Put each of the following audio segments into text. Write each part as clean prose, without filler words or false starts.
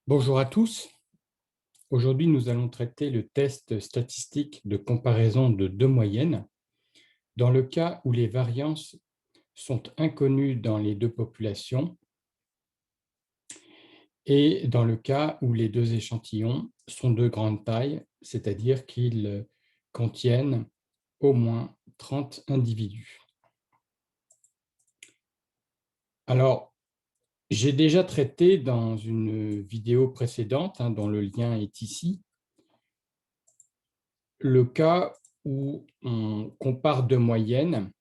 Bonjour à tous. Aujourd'hui, nous allons traiter le test statistique de comparaison de deux moyennes dans le cas où les variances sont inconnues dans les deux populations et dans le cas où les deux échantillons sont de grande taille, c'est-à-dire qu'ils contiennent au moins 30 individus. Alors, j'ai déjà traité dans une vidéo précédente, dont le lien est ici, le cas où on compare deux moyennes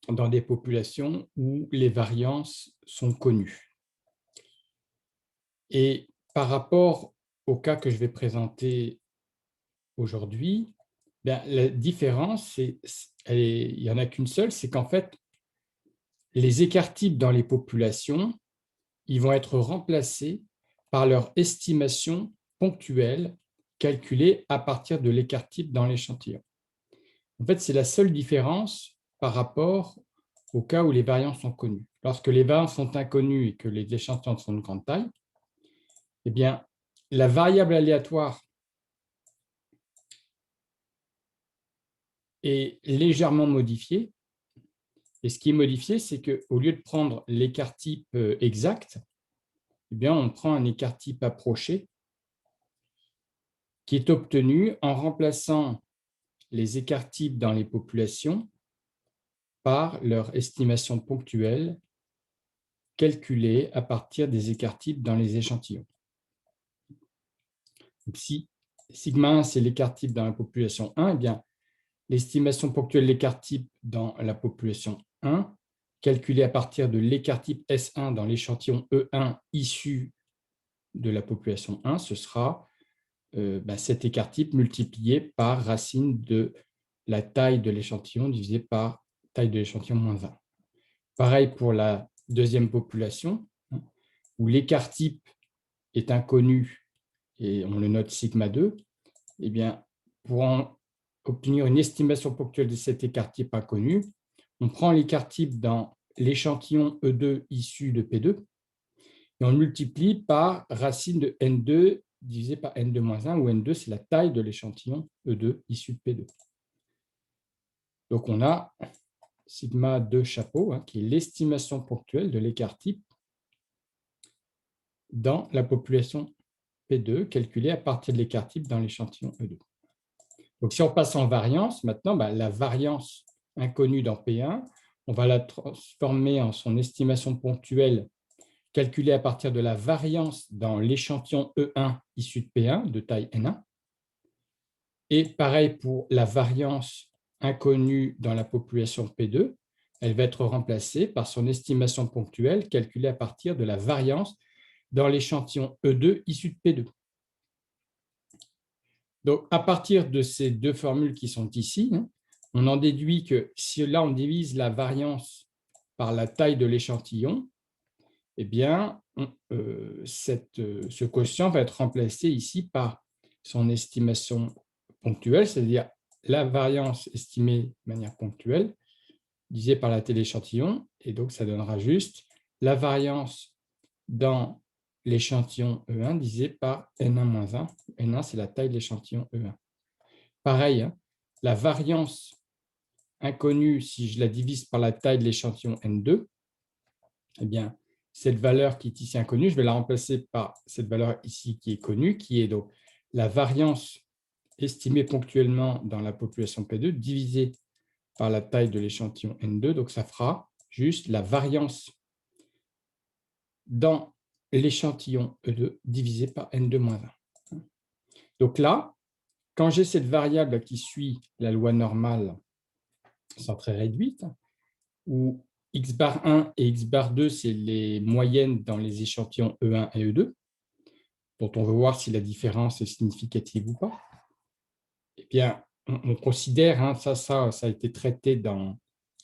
dans des populations où les variances sont connues. Et par rapport au cas que je vais présenter aujourd'hui, la différence, il n'y en a qu'une seule, c'est qu'en fait, les écart-types dans les populations, ils vont être remplacés par leur estimation ponctuelle calculée à partir de l'écart-type dans l'échantillon. En fait, c'est la seule différence par rapport au cas où les variances sont connues. Lorsque les variances sont inconnues et que les échantillons sont de grande taille, eh bien, la variable aléatoire est légèrement modifiée. Et ce qui est modifié, c'est qu'au lieu de prendre l'écart-type exact, eh bien, on prend un écart-type approché qui est obtenu en remplaçant les écarts-types dans les populations par leur estimation ponctuelle calculée à partir des écarts-types dans les échantillons. Donc, si sigma 1, c'est l'écart-type dans la population 1, eh bien, l'estimation ponctuelle de l'écart-type dans la population 1, calculée à partir de l'écart-type S1 dans l'échantillon E1 issu de la population 1, ce sera cet écart-type multiplié par racine de la taille de l'échantillon divisé par taille de l'échantillon moins 1. Pareil pour la deuxième population, où l'écart-type est inconnu et on le note sigma 2, eh bien, pour obtenir une estimation ponctuelle de cet écart-type inconnu, on prend l'écart-type dans l'échantillon E2 issu de P2 et on multiplie par racine de N2 divisé par N2-1, où N2, c'est la taille de l'échantillon E2 issu de P2. Donc, on a sigma 2 chapeau, qui est l'estimation ponctuelle de l'écart-type dans la population P2, calculée à partir de l'écart-type dans l'échantillon E2. Donc, si on passe en variance, maintenant, la variance inconnue dans P1, on va la transformer en son estimation ponctuelle calculée à partir de la variance dans l'échantillon E1 issu de P1 de taille N1. Et pareil pour la variance inconnue dans la population P2, elle va être remplacée par son estimation ponctuelle calculée à partir de la variance dans l'échantillon E2 issu de P2. Donc, à partir de ces deux formules qui sont ici, on en déduit que si là, on divise la variance par la taille de l'échantillon, eh bien, ce quotient va être remplacé ici par son estimation ponctuelle, c'est-à-dire la variance estimée de manière ponctuelle, divisée par la taille de l'échantillon, et donc ça donnera juste la variance dans l'échantillon E1 divisé par N1-1. N1, c'est la taille de l'échantillon E1. Pareil, la variance inconnue, si je la divise par la taille de l'échantillon N2, eh bien, cette valeur qui est ici inconnue, je vais la remplacer par cette valeur ici qui est connue, qui est donc la variance estimée ponctuellement dans la population P2 divisée par la taille de l'échantillon N2. Donc, ça fera juste la variance dans l'échantillon E2 divisé par N2-1. Donc là, quand j'ai cette variable qui suit la loi normale sans très réduite, où x bar 1 et x bar 2, c'est les moyennes dans les échantillons E1 et E2, dont on veut voir si la différence est significative ou pas, eh bien, on considère, ça a été traité dans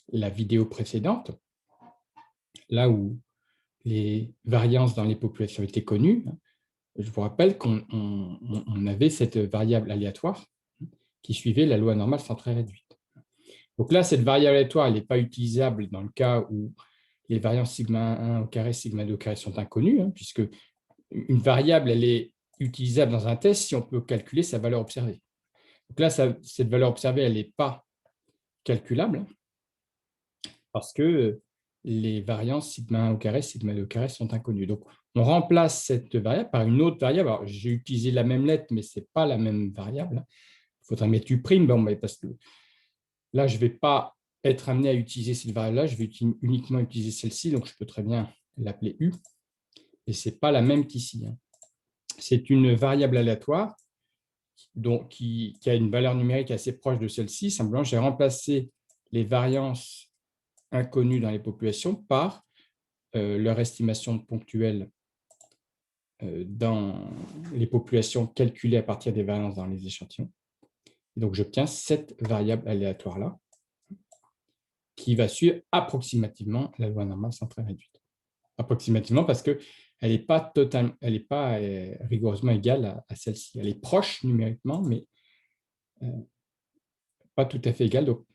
la vidéo précédente, là où les variances dans les populations étaient connues. Je vous rappelle qu'on avait cette variable aléatoire qui suivait la loi normale sans très réduite. Donc là, cette variable aléatoire, elle n'est pas utilisable dans le cas où les variances sigma 1 au carré, sigma 2 au carré sont inconnues, puisque une variable, elle est utilisable dans un test si on peut calculer sa valeur observée. Donc là, cette valeur observée, elle n'est pas calculable parce que les variances sigma 1 au carré, sigma 2 au carré sont inconnues. Donc, on remplace cette variable par une autre variable. Alors, j'ai utilisé la même lettre, mais ce n'est pas la même variable. Il faudrait mettre U', parce que là, je ne vais pas être amené à utiliser cette variable-là, je vais uniquement utiliser celle-ci, donc je peux très bien l'appeler U. Et ce n'est pas la même qu'ici. C'est une variable aléatoire donc, qui a une valeur numérique assez proche de celle-ci. Simplement, j'ai remplacé les variances inconnues dans les populations par leur estimation ponctuelle dans les populations calculées à partir des variances dans les échantillons. Et donc, j'obtiens cette variable aléatoire-là qui va suivre approximativement la loi normale centrée réduite. Approximativement parce qu'elle n'est pas, rigoureusement égale à celle-ci. Elle est proche numériquement, mais pas tout à fait égale. Donc,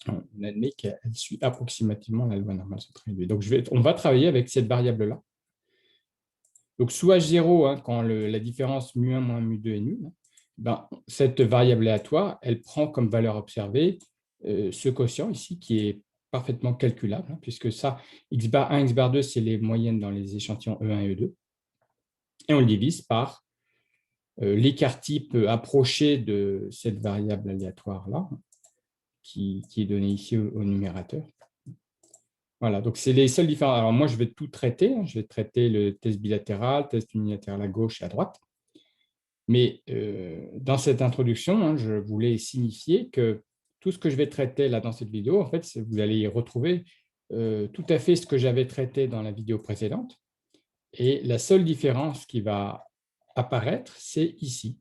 on admet qu'elle suit approximativement la loi normale centrée réduite. Donc, on va travailler avec cette variable-là. Donc, sous H0, quand la différence mu1 moins mu2 est nulle, cette variable aléatoire, elle prend comme valeur observée ce quotient ici, qui est parfaitement calculable, puisque ça, x bar 1, x bar 2, c'est les moyennes dans les échantillons E1 et E2. Et on le divise par l'écart type approché de cette variable aléatoire-là, qui est donné ici au numérateur. Voilà, donc c'est les seules différences. Alors moi, je vais tout traiter. Je vais traiter le test bilatéral, test unilatéral à gauche et à droite. Mais dans cette introduction, je voulais signifier que tout ce que je vais traiter là dans cette vidéo, en fait, vous allez y retrouver tout à fait ce que j'avais traité dans la vidéo précédente. Et la seule différence qui va apparaître, c'est ici.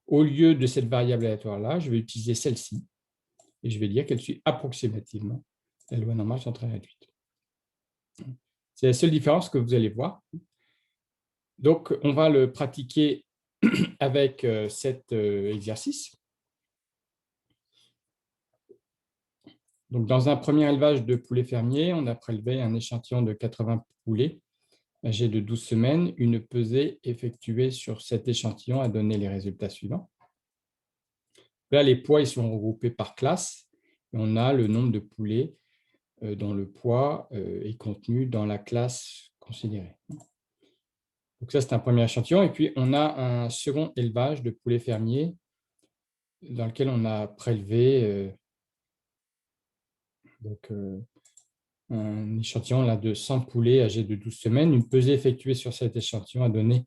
Au lieu de cette variable aléatoire-là, je vais utiliser celle-ci. Et je vais dire qu'elle suit approximativement la loi normale centrée réduite. C'est la seule différence que vous allez voir. Donc, on va le pratiquer avec cet exercice. Donc, dans un premier élevage de poulets fermiers, on a prélevé un échantillon de 80 poulets âgés de 12 semaines. Une pesée effectuée sur cet échantillon a donné les résultats suivants. Là, les poids ils sont regroupés par classe. Et on a le nombre de poulets dont le poids est contenu dans la classe considérée. Donc ça, c'est un premier échantillon. Et puis, on a un second élevage de poulets fermiers dans lequel on a prélevé un échantillon là, de 100 poulets âgés de 12 semaines. Une pesée effectuée sur cet échantillon a donné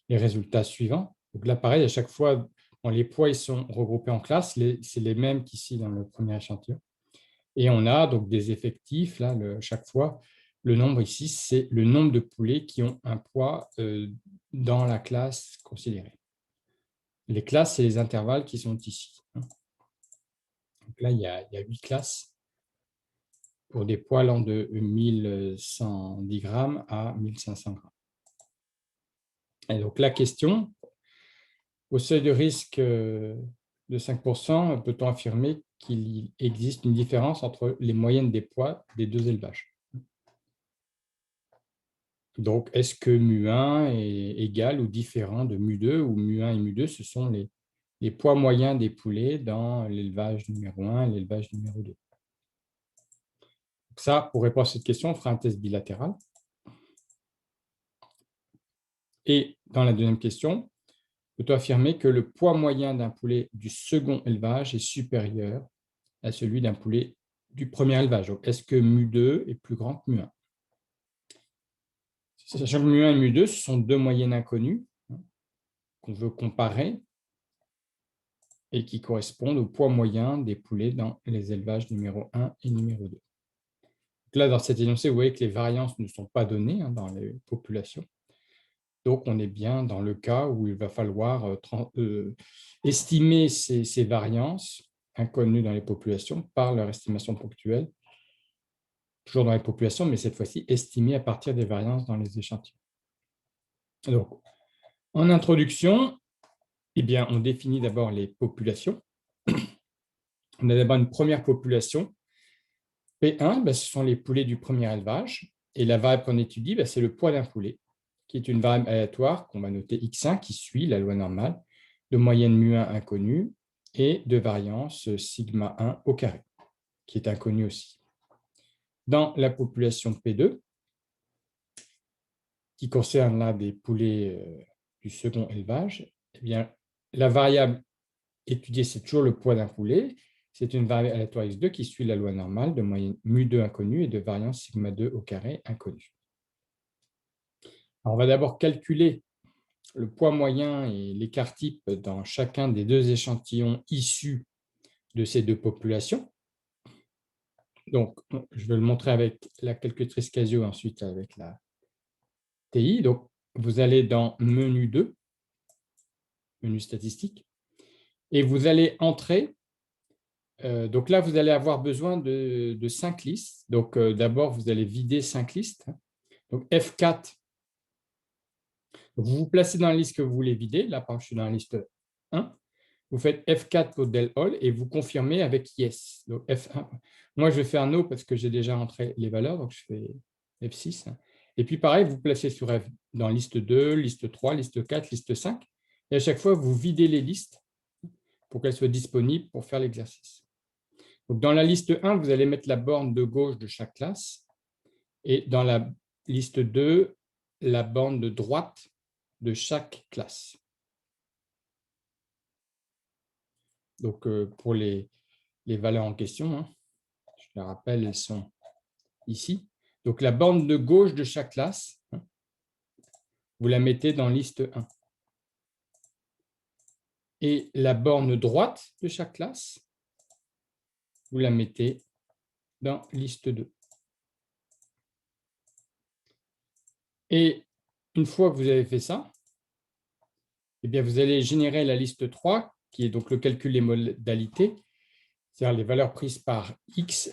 les résultats suivants. Donc là, pareil, à chaque fois, les poids ils sont regroupés en classes. C'est les mêmes qu'ici dans le premier échantillon. Et on a donc des effectifs, là, chaque fois. Le nombre ici, c'est le nombre de poulets qui ont un poids dans la classe considérée. Les classes, c'est les intervalles qui sont ici. Donc là, il y a 8 classes pour des poids allant de 1110 grammes à 1500 grammes. Et donc la question, au seuil de risque de 5%, peut-on affirmer qu'il existe une différence entre les moyennes des poids des deux élevages? Donc, est-ce que mu1 est égal ou différent de mu2, ou mu1 et mu2, ce sont les poids moyens des poulets dans l'élevage numéro 1 et l'élevage numéro 2? Donc ça, pour répondre à cette question, on fera un test bilatéral. Et dans la deuxième question, peut-on affirmer que le poids moyen d'un poulet du second élevage est supérieur à celui d'un poulet du premier élevage? Est-ce que mu2 est plus grand que mu1? Sachant que mu1 et mu2, ce sont deux moyennes inconnues qu'on veut comparer et qui correspondent au poids moyen des poulets dans les élevages numéro 1 et numéro 2. Donc là, dans cet énoncé, vous voyez que les variances ne sont pas données dans les populations. Donc, on est bien dans le cas où il va falloir estimer ces variances inconnues dans les populations par leur estimation ponctuelle, toujours dans les populations, mais cette fois-ci estimée à partir des variances dans les échantillons. Donc, en introduction, on définit d'abord les populations. On a d'abord une première population. P1, ce sont les poulets du premier élevage. Et la variable qu'on étudie, c'est le poids d'un poulet. qui est une variable aléatoire qu'on va noter x1, qui suit la loi normale, de moyenne mu1 inconnue et de variance sigma 1 au carré, qui est inconnue aussi. Dans la population P2, qui concerne là des poulets du second élevage, eh bien, la variable étudiée, c'est toujours le poids d'un poulet. C'est une variable aléatoire x2 qui suit la loi normale de moyenne mu2 inconnue et de variance sigma 2 au carré inconnue. Alors, on va d'abord calculer le poids moyen et l'écart type dans chacun des deux échantillons issus de ces deux populations. Donc, je vais le montrer avec la calculatrice Casio, ensuite avec la TI. Donc, vous allez dans menu 2, menu statistique, et vous allez entrer. Donc là, vous allez avoir besoin de 5 listes. Donc, d'abord, vous allez vider 5 listes. Donc, F4, vous vous placez dans la liste que vous voulez vider. Là, par exemple, je suis dans la liste 1. Vous faites F4 pour del all et vous confirmez avec yes. Donc, F1. Moi, je vais faire no parce que j'ai déjà entré les valeurs. Donc, je fais F6. Et puis, pareil, vous placez sur F dans liste 2, liste 3, liste 4, liste 5. Et à chaque fois, vous videz les listes pour qu'elles soient disponibles pour faire l'exercice. Donc, dans la liste 1, vous allez mettre la borne de gauche de chaque classe. Et dans la liste 2, la borne de droite de chaque classe. Donc, pour les valeurs en question, je les rappelle, elles sont ici. Donc, la borne de gauche de chaque classe, vous la mettez dans liste 1. Et la borne droite de chaque classe, vous la mettez dans liste 2. Et une fois que vous avez fait ça, eh bien, vous allez générer la liste 3, qui est donc le calcul des modalités, c'est-à-dire les valeurs prises par x,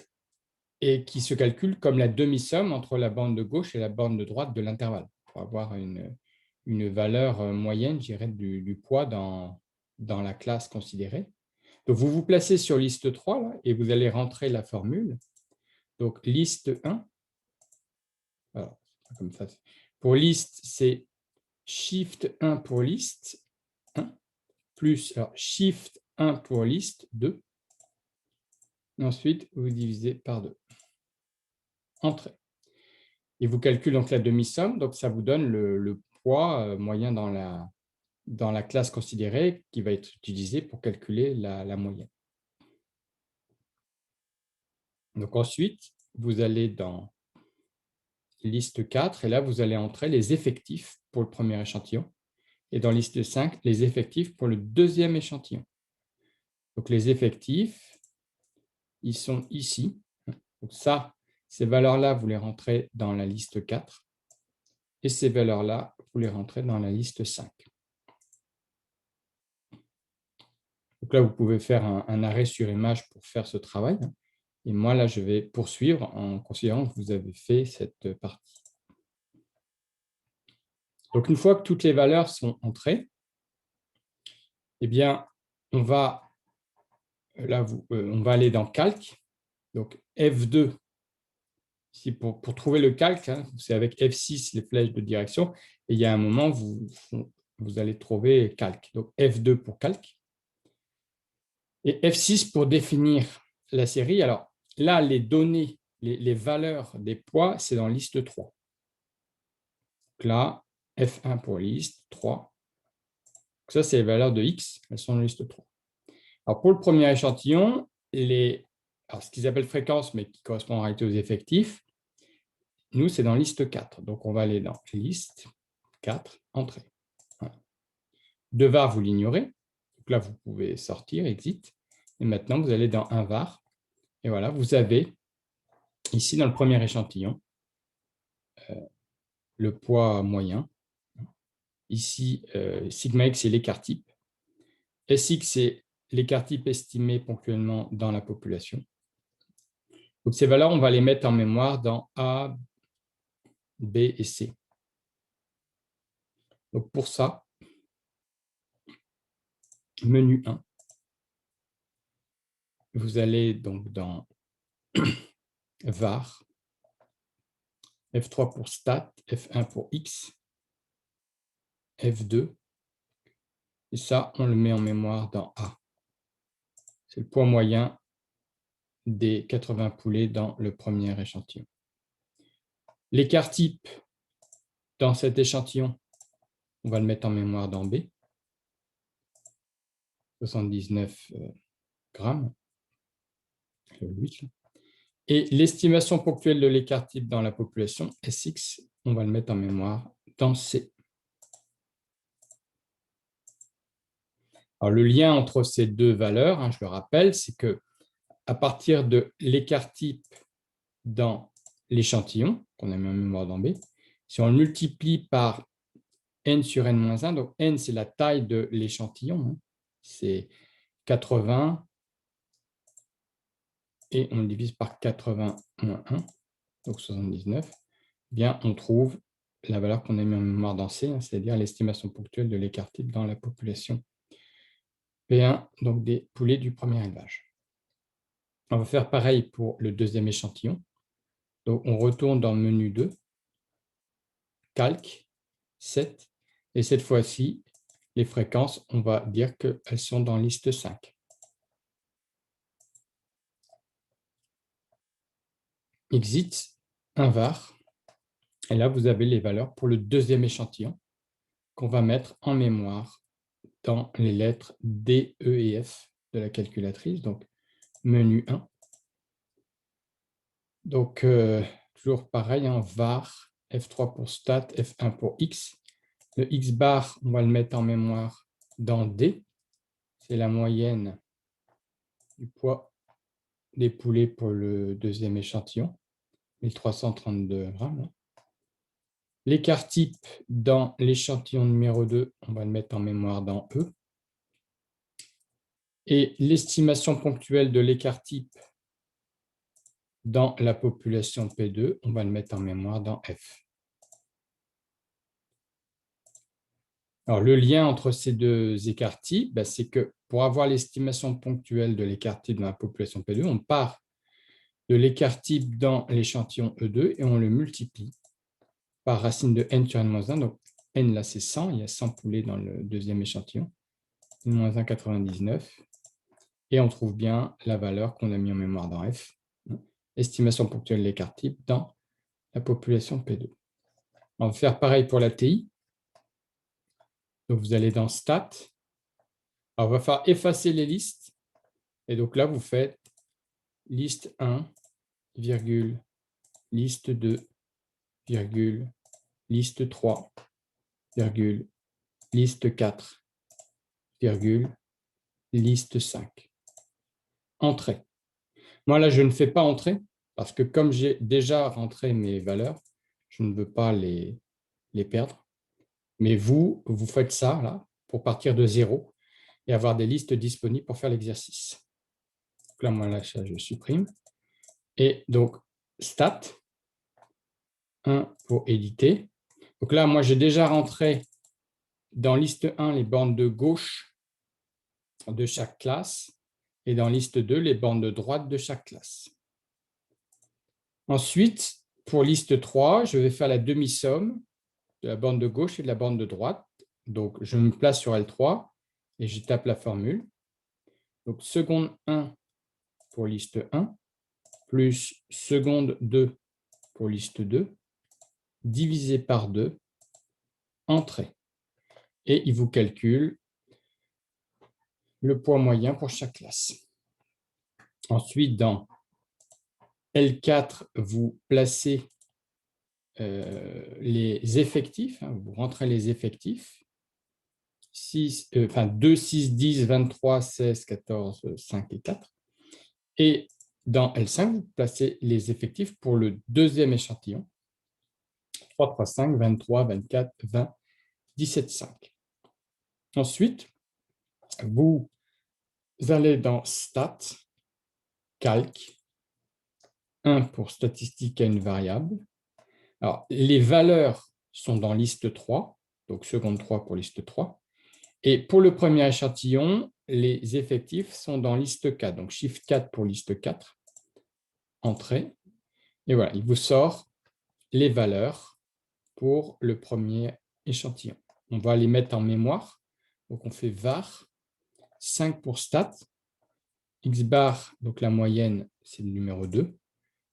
et qui se calcule comme la demi-somme entre la borne de gauche et la borne de droite de l'intervalle, pour avoir une valeur moyenne, je dirais, du poids dans la classe considérée. Donc, vous vous placez sur liste 3 là, et vous allez rentrer la formule. Donc, liste 1. Alors, comme ça. Pour liste, c'est Shift 1 pour liste 1, plus Shift 1 pour liste 2. Et ensuite, vous divisez par 2. Entrée. Et vous calculez donc la demi-somme, donc ça vous donne le poids moyen dans la classe considérée qui va être utilisé pour calculer la moyenne. Donc ensuite, vous allez dans liste 4 et là, vous allez entrer les effectifs pour le premier échantillon et dans liste 5, les effectifs pour le deuxième échantillon. Donc les effectifs, ils sont ici. Donc ça, ces valeurs-là, vous les rentrez dans la liste 4 et ces valeurs-là, vous les rentrez dans la liste 5. Donc là, vous pouvez faire un arrêt sur image pour faire ce travail. Et moi, là, je vais poursuivre en considérant que vous avez fait cette partie. Donc, une fois que toutes les valeurs sont entrées, eh bien, on va aller dans Calque. Donc, F2, ici pour trouver le calque, c'est avec F6 les flèches de direction. Et il y a un moment, vous allez trouver calque. Donc, F2 pour calque. Et F6 pour définir la série. Alors, là, les données, les valeurs des poids, c'est dans liste 3. Donc là, F1 pour liste 3. Donc ça, c'est les valeurs de X, elles sont dans liste 3. Alors, pour le premier échantillon, ce qu'ils appellent fréquence, mais qui correspond en réalité aux effectifs, nous, c'est dans liste 4. Donc, on va aller dans liste 4, entrée. Voilà. Deux var, vous l'ignorez. Donc là, vous pouvez sortir, exit. Et maintenant, vous allez dans un var. Et voilà, vous avez ici, dans le premier échantillon, le poids moyen. Ici, sigma x, c'est l'écart type. Sx, c'est l'écart type estimé ponctuellement dans la population. Donc, ces valeurs, on va les mettre en mémoire dans A, B et C. Donc, pour ça, menu 1. Vous allez donc dans var, F3 pour stat, F1 pour x. F2. Et ça, on le met en mémoire dans A. C'est le poids moyen des 80 poulets dans le premier échantillon. L'écart type dans cet échantillon, on va le mettre en mémoire dans B. 79 grammes. Et l'estimation ponctuelle de l'écart type dans la population, SX, on va le mettre en mémoire dans C. Alors, le lien entre ces deux valeurs, je le rappelle, c'est que à partir de l'écart type dans l'échantillon, qu'on a mis en mémoire dans B, si on le multiplie par n sur n-1, donc n, c'est la taille de l'échantillon, c'est 80, et on le divise par 80 moins 1, donc 79, bien, on trouve la valeur qu'on a mis en mémoire dans C, c'est-à-dire l'estimation ponctuelle de l'écart type dans la population P1, donc des poulets du premier élevage. On va faire pareil pour le deuxième échantillon. Donc, on retourne dans le menu 2, calque, 7, et cette fois-ci, les fréquences, on va dire qu'elles sont dans liste 5. Exit, un var, et là, vous avez les valeurs pour le deuxième échantillon qu'on va mettre en mémoire dans les lettres D, E et F de la calculatrice, donc menu 1. Donc, toujours pareil, var, F3 pour stat, F1 pour X. Le X bar, on va le mettre en mémoire dans D. C'est la moyenne du poids des poulets pour le deuxième échantillon, 1332 grammes. L'écart type dans l'échantillon numéro 2, on va le mettre en mémoire dans E. Et l'estimation ponctuelle de l'écart type dans la population P2, on va le mettre en mémoire dans F. Alors, le lien entre ces deux écarts types, c'est que pour avoir l'estimation ponctuelle de l'écart type dans la population P2, on part de l'écart type dans l'échantillon E2 et on le multiplie par racine de n sur n-1. Donc, n, là, c'est 100. Il y a 100 poulets dans le deuxième échantillon. n-1, 99. Et on trouve bien la valeur qu'on a mis en mémoire dans F. Estimation ponctuelle de l'écart type dans la population P2. On va faire pareil pour la TI. Donc, vous allez dans Stat. Alors, on va faire effacer les listes. Et donc là, vous faites liste 1, virgule, liste 2, virgule, liste 3, virgule, liste 4, virgule, liste 5. Entrée. Moi, là, je ne fais pas entrer parce que comme j'ai déjà rentré mes valeurs, je ne veux pas les perdre. Mais vous faites ça là pour partir de 0 et avoir des listes disponibles pour faire l'exercice. Là, moi, là, ça, je supprime. Et donc, stat, 1 pour éditer. Donc là, moi, j'ai déjà rentré dans liste 1 les bornes de gauche de chaque classe et dans liste 2 les bornes de droite de chaque classe. Ensuite, pour liste 3, je vais faire la demi-somme de la borne de gauche et de la borne de droite. Donc, je me place sur L3 et je tape la formule. Donc, seconde 1 pour liste 1, plus seconde 2 pour liste 2, divisé par 2, entrée. Et il vous calcule le poids moyen pour chaque classe. Ensuite, dans L4, vous placez les effectifs, vous rentrez les effectifs, 2, 6, 10, 23, 16, 14, 5 et 4. Et dans L5, vous placez les effectifs pour le deuxième échantillon, 3, 3, 5, 23, 24, 20, 17, 5. Ensuite, vous allez dans Stat, Calque, 1 pour statistique à une variable. Alors, les valeurs sont dans liste 3, donc seconde 3 pour liste 3. Et pour le premier échantillon, les effectifs sont dans liste 4, donc chiffre 4 pour liste 4, entrée. Et voilà, il vous sort les valeurs pour le premier échantillon. on va les mettre en mémoire. Donc, on fait var 5 pour stat, x bar, donc la moyenne, c'est le numéro 2.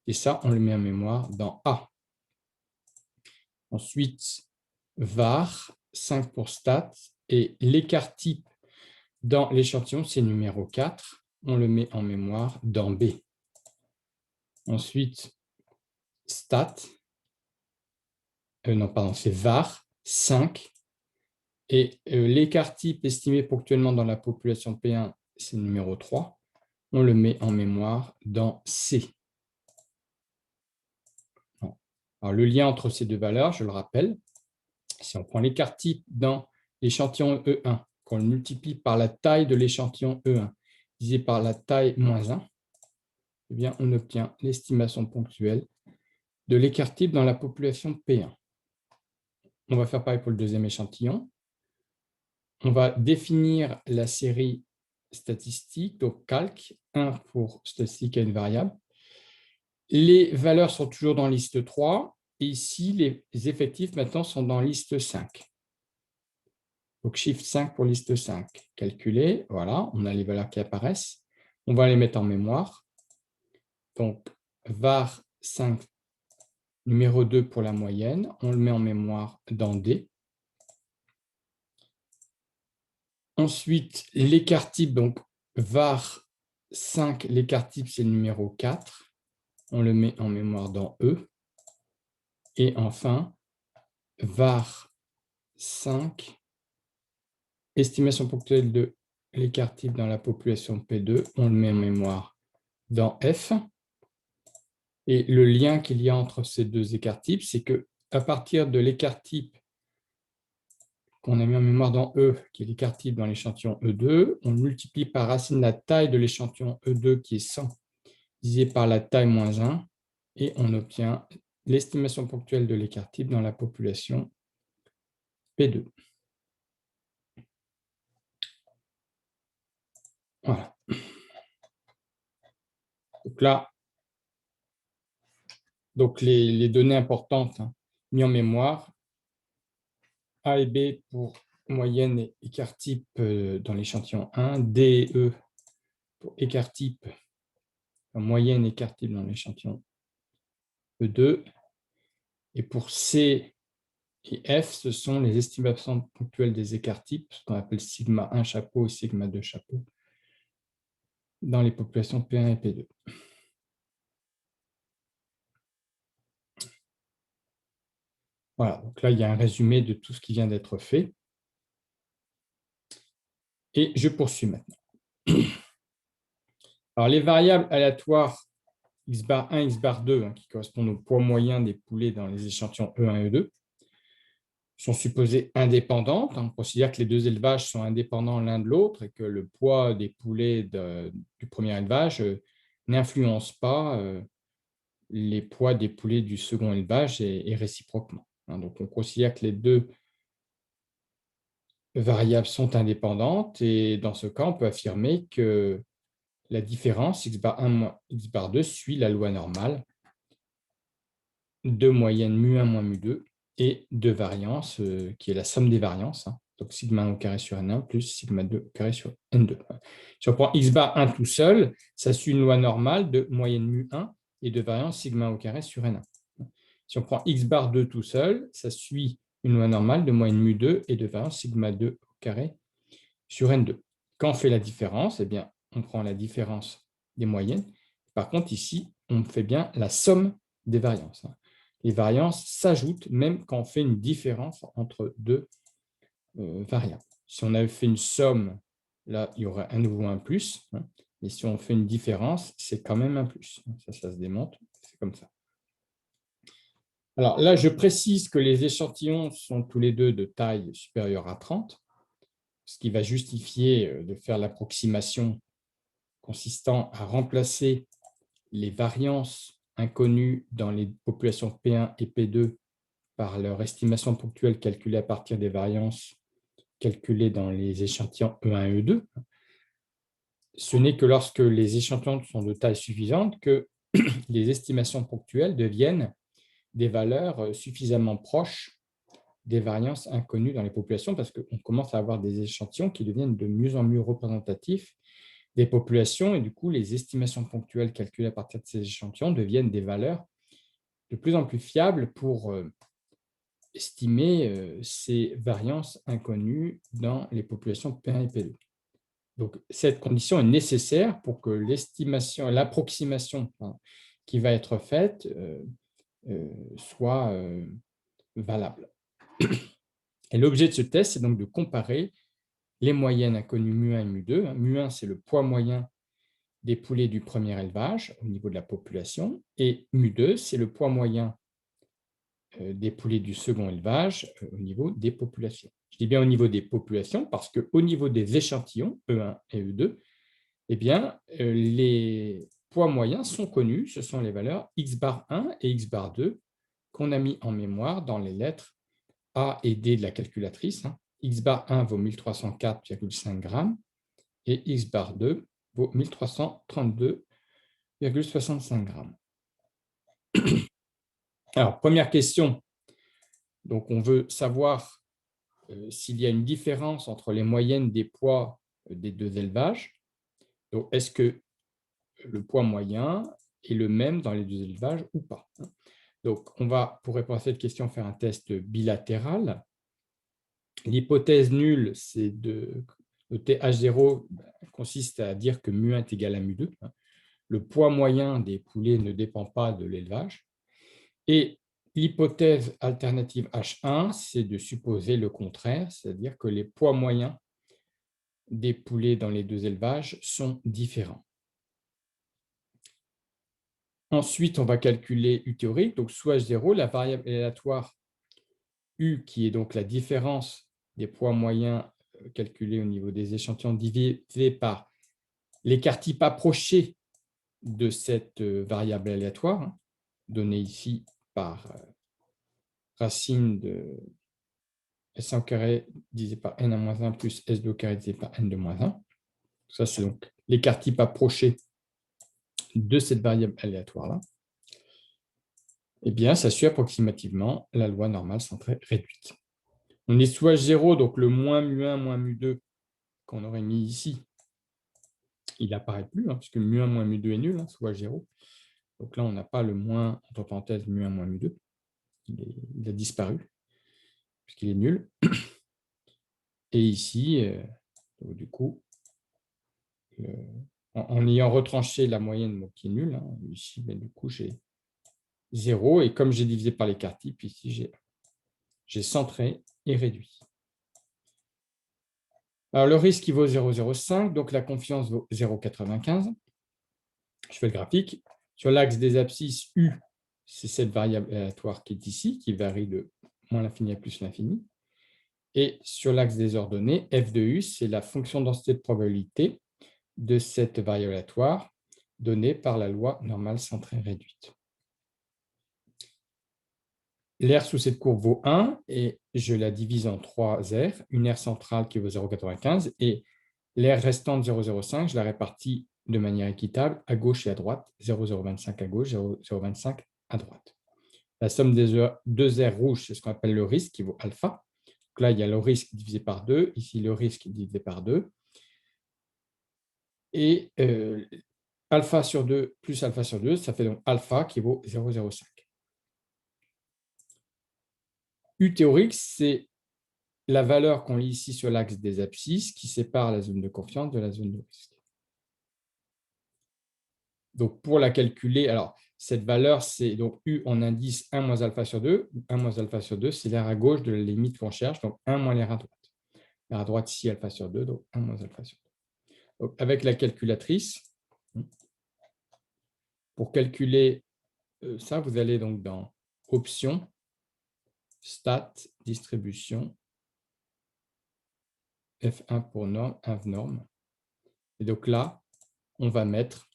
Et ça, on le met en mémoire dans A. Ensuite, var 5 pour stat, et l'écart type dans l'échantillon, c'est numéro 4. On le met en mémoire dans B. Ensuite, stat, non, pardon, c'est var 5. Et l'écart type estimé ponctuellement dans la population P1, c'est numéro 3. On le met en mémoire dans C. Alors, le lien entre ces deux valeurs, je le rappelle, si on prend l'écart type dans l'échantillon E1, qu'on le multiplie par la taille de l'échantillon E1, divisé par la taille moins 1, eh bien, on obtient l'estimation ponctuelle de l'écart type dans la population P1. On va faire pareil pour le deuxième échantillon. On va définir la série statistique, donc calque, 1 pour statistique à une variable. Les valeurs sont toujours dans liste 3, et ici, les effectifs maintenant sont dans liste 5. Donc, Shift 5 pour liste 5. Calculer, voilà, on a les valeurs qui apparaissent. On va les mettre en mémoire. Donc, var 5, numéro 2 pour la moyenne, on le met en mémoire dans D. Ensuite, l'écart type, donc var 5, l'écart type, c'est le numéro 4. On le met en mémoire dans E. Et enfin, var 5, estimation ponctuelle de l'écart type dans la population P2, on le met en mémoire dans F. Et le lien qu'il y a entre ces deux écarts types, c'est qu'à partir de l'écart type qu'on a mis en mémoire dans E, qui est l'écart type dans l'échantillon E2, on multiplie par racine la taille de l'échantillon E2, qui est 100, divisé par la taille moins 1, et on obtient l'estimation ponctuelle de l'écart type dans la population P2. Voilà. Donc là, les données importantes mises en mémoire, A et B pour moyenne et écart type dans l'échantillon 1, D et E pour écart type, moyenne et écart type dans l'échantillon E2, et pour C et F, ce sont les estimations ponctuelles des écarts types, ce qu'on appelle sigma 1 chapeau et sigma 2 chapeau, dans les populations P1 et P2. Voilà, donc là, il y a un résumé de tout ce qui vient d'être fait. Et je poursuis maintenant. Alors, les variables aléatoires x bar 1, x bar 2, qui correspondent au poids moyen des poulets dans les échantillons E1 et E2, sont supposées indépendantes. On considère que les deux élevages sont indépendants l'un de l'autre et que le poids des poulets du premier élevage n'influence pas les poids des poulets du second élevage et réciproquement. Donc, on considère que les deux variables sont indépendantes et dans ce cas, on peut affirmer que la différence x bar 1 moins x bar 2 suit la loi normale de moyenne mu1 moins mu2 et de variance qui est la somme des variances. Donc, sigma 1 au carré sur n1 plus sigma 2 au carré sur n2. Si on prend x bar 1 tout seul, ça suit une loi normale de moyenne mu1 et de variance sigma 1 au carré sur n1. Si on prend x bar 2 tout seul, ça suit une loi normale de moyenne mu2 et de variance sigma 2 au carré sur n2. Quand on fait la différence, eh bien, on prend la différence des moyennes. Par contre, ici, on fait bien la somme des variances. Les variances s'ajoutent même quand on fait une différence entre deux variables. Si on avait fait une somme, là, il y aurait à nouveau un plus. Et si on fait une différence, c'est quand même un plus. Ça se démontre, c'est comme ça. Alors là, je précise que les échantillons sont tous les deux de taille supérieure à 30, ce qui va justifier de faire l'approximation consistant à remplacer les variances inconnues dans les populations P1 et P2 par leur estimation ponctuelle calculée à partir des variances calculées dans les échantillons E1 et E2. Ce n'est que lorsque les échantillons sont de taille suffisante que les estimations ponctuelles deviennent des valeurs suffisamment proches des variances inconnues dans les populations parce qu'on commence à avoir des échantillons qui deviennent de mieux en mieux représentatifs des populations et du coup, les estimations ponctuelles calculées à partir de ces échantillons deviennent des valeurs de plus en plus fiables pour estimer ces variances inconnues dans les populations P1 et P2. Donc, cette condition est nécessaire pour que l'estimation, l'approximation qui va être faite soit valable. Et l'objet de ce test, c'est donc de comparer les moyennes inconnues mu1 et mu2. Mu1, c'est le poids moyen des poulets du premier élevage au niveau de la population, et mu2, c'est le poids moyen des poulets du second élevage au niveau des populations. Je dis bien au niveau des populations parce qu'au niveau des échantillons, E1 et E2, eh bien, les poids moyens sont connus, ce sont les valeurs x bar 1 et x bar 2 qu'on a mis en mémoire dans les lettres A et D de la calculatrice. X bar 1 vaut 1304,5 grammes et x bar 2 vaut 1332,65 grammes. Alors, première question. Donc, on veut savoir s'il y a une différence entre les moyennes des poids des deux élevages. Donc, est-ce que le poids moyen est le même dans les deux élevages ou pas? Donc, on va, pour répondre à cette question, faire un test bilatéral. L'hypothèse nulle, c'est de noter H0 consiste à dire que mu1 est égal à mu2. Le poids moyen des poulets ne dépend pas de l'élevage. Et l'hypothèse alternative H1, c'est de supposer le contraire, c'est-à-dire que les poids moyens des poulets dans les deux élevages sont différents. Ensuite, on va calculer U théorique, donc sous H0, la variable aléatoire U, qui est donc la différence des poids moyens calculés au niveau des échantillons divisé par l'écart type approché de cette variable aléatoire, donnée ici par racine de S1 au carré divisé par n1-1 plus S2 au carré divisé par n de moins 1. Ça, c'est donc l'écart type approché de cette variable aléatoire-là. Eh bien, ça suit approximativement la loi normale centrée réduite. On est sous H0, donc le moins mu1 moins mu2 qu'on aurait mis ici, il n'apparaît plus, puisque mu1 moins mu2 est nul, sous H0. Donc là, on n'a pas le moins, entre parenthèses, mu1 moins mu2. Il a disparu, puisqu'il est nul. Et ici, du coup, en ayant retranché la moyenne qui est nulle, ici, du coup, j'ai 0. Et comme j'ai divisé par l'écart type, ici, j'ai centré et réduit. Alors, le risque, il vaut 0,05, donc la confiance vaut 0,95. Je fais le graphique. Sur l'axe des abscisses, U, c'est cette variable aléatoire qui est ici, qui varie de moins l'infini à plus l'infini. Et sur l'axe des ordonnées, f de u, c'est la fonction densité de probabilité de cette variable aléatoire donnée par la loi normale centrée réduite. L'aire sous cette courbe vaut 1 et je la divise en 3 aires, une aire centrale qui vaut 0,95 et l'aire restante 0,05, je la répartis de manière équitable à gauche et à droite, 0,025 à gauche, 0,025 à droite. La somme des deux aires rouges, c'est ce qu'on appelle le risque qui vaut alpha. Donc là, il y a le risque divisé par 2, ici le risque divisé par 2. Et alpha sur 2 plus alpha sur 2, ça fait donc alpha qui vaut 0,05. U théorique, c'est la valeur qu'on lit ici sur l'axe des abscisses qui sépare la zone de confiance de la zone de risque. Donc, pour la calculer, alors, cette valeur, c'est donc U en indice 1 moins alpha sur 2. 1 moins alpha sur 2, c'est l'aire à gauche de la limite qu'on cherche, donc 1 moins l'aire à droite. L'aire à droite, ici, alpha sur 2, donc 1 moins alpha sur 2. Donc, avec la calculatrice, pour calculer ça, vous allez donc dans Options, Stat, Distribution, F1 pour norme, inv norme. Et donc là, on va mettre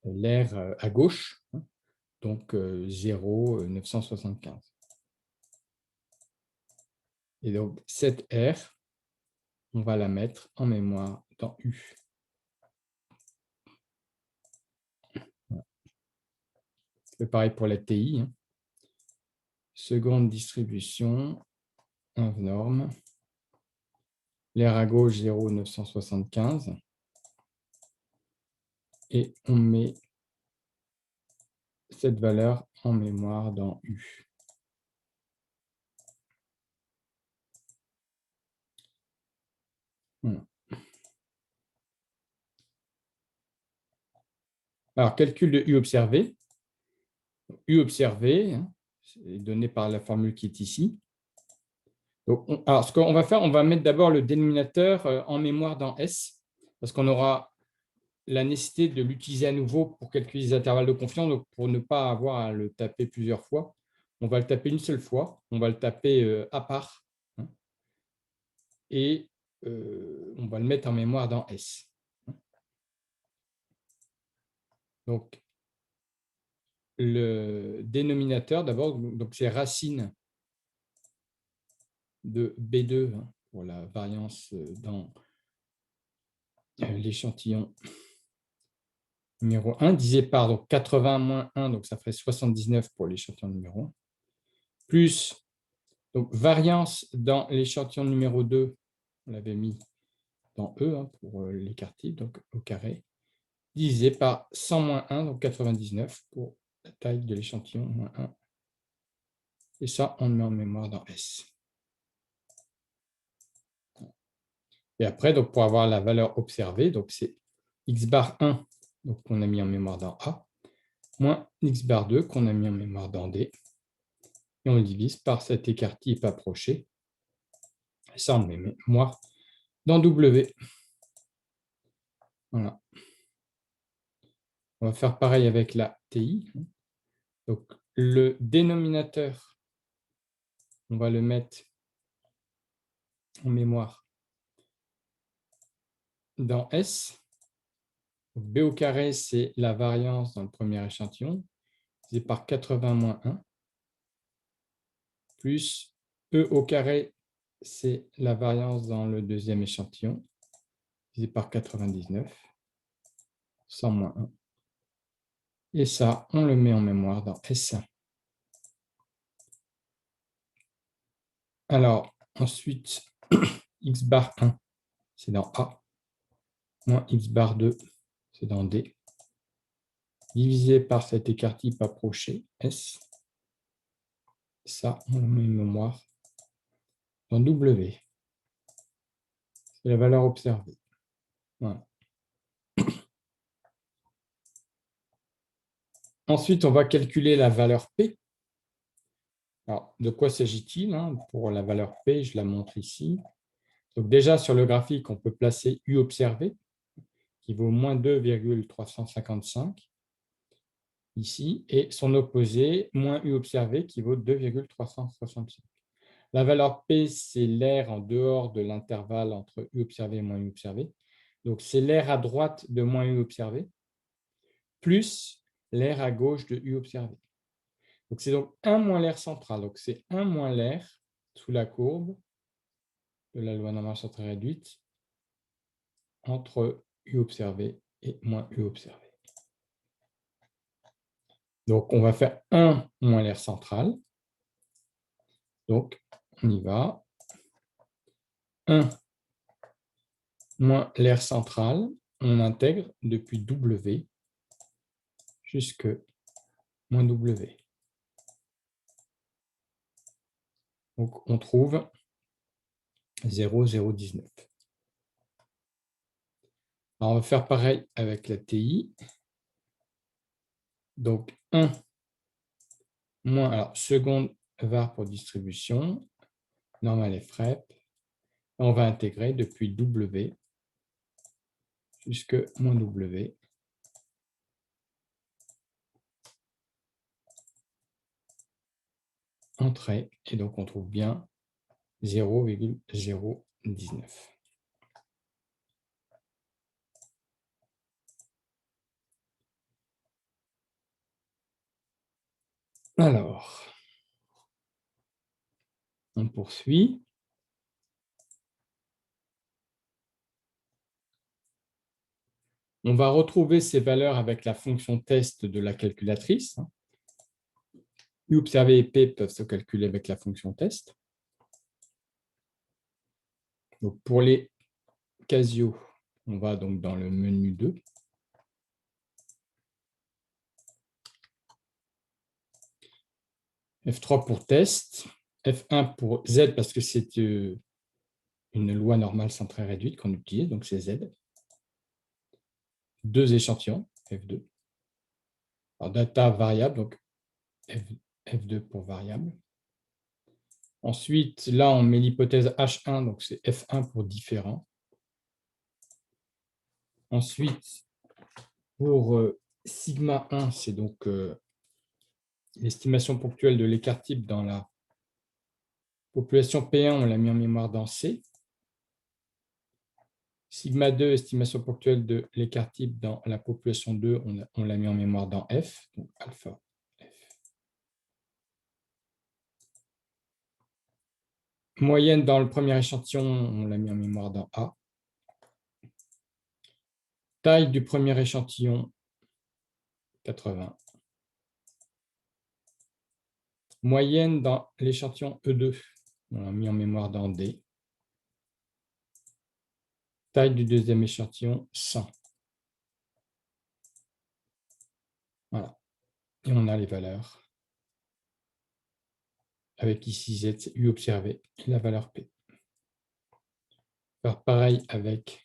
l'aire à gauche, donc 0,975. Et donc cette aire, on va la mettre en mémoire dans U. C'est pareil pour la TI. seconde distribution, inv norme, l'aire à gauche 0,975, et on met cette valeur en mémoire dans U. Voilà. Alors, calcul de U observé. U observé, hein, est donné par la formule qui est ici. Donc, alors, ce qu'on va faire, on va mettre d'abord le dénominateur en mémoire dans S, parce qu'on aura la nécessité de l'utiliser à nouveau pour calculer les intervalles de confiance, donc pour ne pas avoir à le taper plusieurs fois. On va le taper une seule fois, on va le taper à part, hein, et on va le mettre en mémoire dans S. Donc, le dénominateur, d'abord, c'est racine de B2, hein, pour la variance dans l'échantillon numéro 1, divisé par donc, 80 moins 1, donc ça ferait 79 pour l'échantillon numéro 1, plus donc, variance dans l'échantillon numéro 2, on l'avait mis dans E, hein, pour l'écart type, donc au carré, divisé par 100 moins 1, donc 99 pour la taille de l'échantillon moins 1. Et ça, on le met en mémoire dans S. Et après, donc, pour avoir la valeur observée, donc c'est x bar 1, donc qu'on a mis en mémoire dans A, moins x bar 2 qu'on a mis en mémoire dans D. Et on le divise par cet écart type approché. Et ça, on le met en mémoire dans W. Voilà. On va faire pareil avec la TI. Donc, le dénominateur, on va le mettre en mémoire dans S. Donc, B au carré, c'est la variance dans le premier échantillon, divisé par 80 moins 1, plus E au carré, c'est la variance dans le deuxième échantillon, divisé par 99, 100 moins 1. Et ça, on le met en mémoire dans S. Alors, ensuite, x bar 1, c'est dans A, moins x bar 2, c'est dans D, divisé par cet écart type approché, S. Ça, on le met en mémoire dans W. C'est la valeur observée. Voilà. Ensuite, on va calculer la valeur P. Alors, de quoi s'agit-il, hein? Pour la valeur P, je la montre ici. Donc déjà, sur le graphique, on peut placer U observé, qui vaut moins 2,355, ici, et son opposé, moins U observé, qui vaut 2,365. La valeur P, c'est l'aire en dehors de l'intervalle entre U observé et moins U observé. Donc, c'est l'aire à droite de moins U observé, plus l'aire à gauche de U observé. Donc, c'est donc 1 moins l'aire centrale. Donc, c'est 1 moins l'aire sous la courbe de la loi normale centrale réduite entre U observé et moins U observé. Donc, on va faire 1 moins l'aire centrale. Donc, on y va. 1 moins l'aire centrale, on intègre depuis W jusque moins W. Donc, on trouve 0,019. Alors, on va faire pareil avec la TI. Donc, 1 moins, alors, seconde var pour distribution, normale FREP. On va intégrer depuis W jusque moins W. Entrée, et donc on trouve bien 0,019. Alors, on poursuit. On va retrouver ces valeurs avec la fonction test de la calculatrice. U observé et P peuvent se calculer avec la fonction test. Donc, pour les Casio, on va donc dans le menu 2. F3 pour test, F1 pour Z parce que c'est une loi normale centrée réduite qu'on utilise, donc c'est Z. 2 échantillons, F2. Alors, data variable, donc F2 pour variable. Ensuite, là, on met l'hypothèse H1, donc c'est F1 pour différent. Ensuite, pour sigma 1, c'est donc l'estimation ponctuelle de l'écart type dans la population P1, on l'a mis en mémoire dans C. Sigma 2, estimation ponctuelle de l'écart type dans la population 2, on l'a mis en mémoire dans F, donc alpha F. Moyenne dans le premier échantillon, on l'a mis en mémoire dans A. Taille du premier échantillon, 80. Moyenne dans l'échantillon E2, on l'a mis en mémoire dans D. Taille du deuxième échantillon, 100. Voilà. Et on a les valeurs. Avec ici Z, c'est U observé, et la valeur P. Faire pareil avec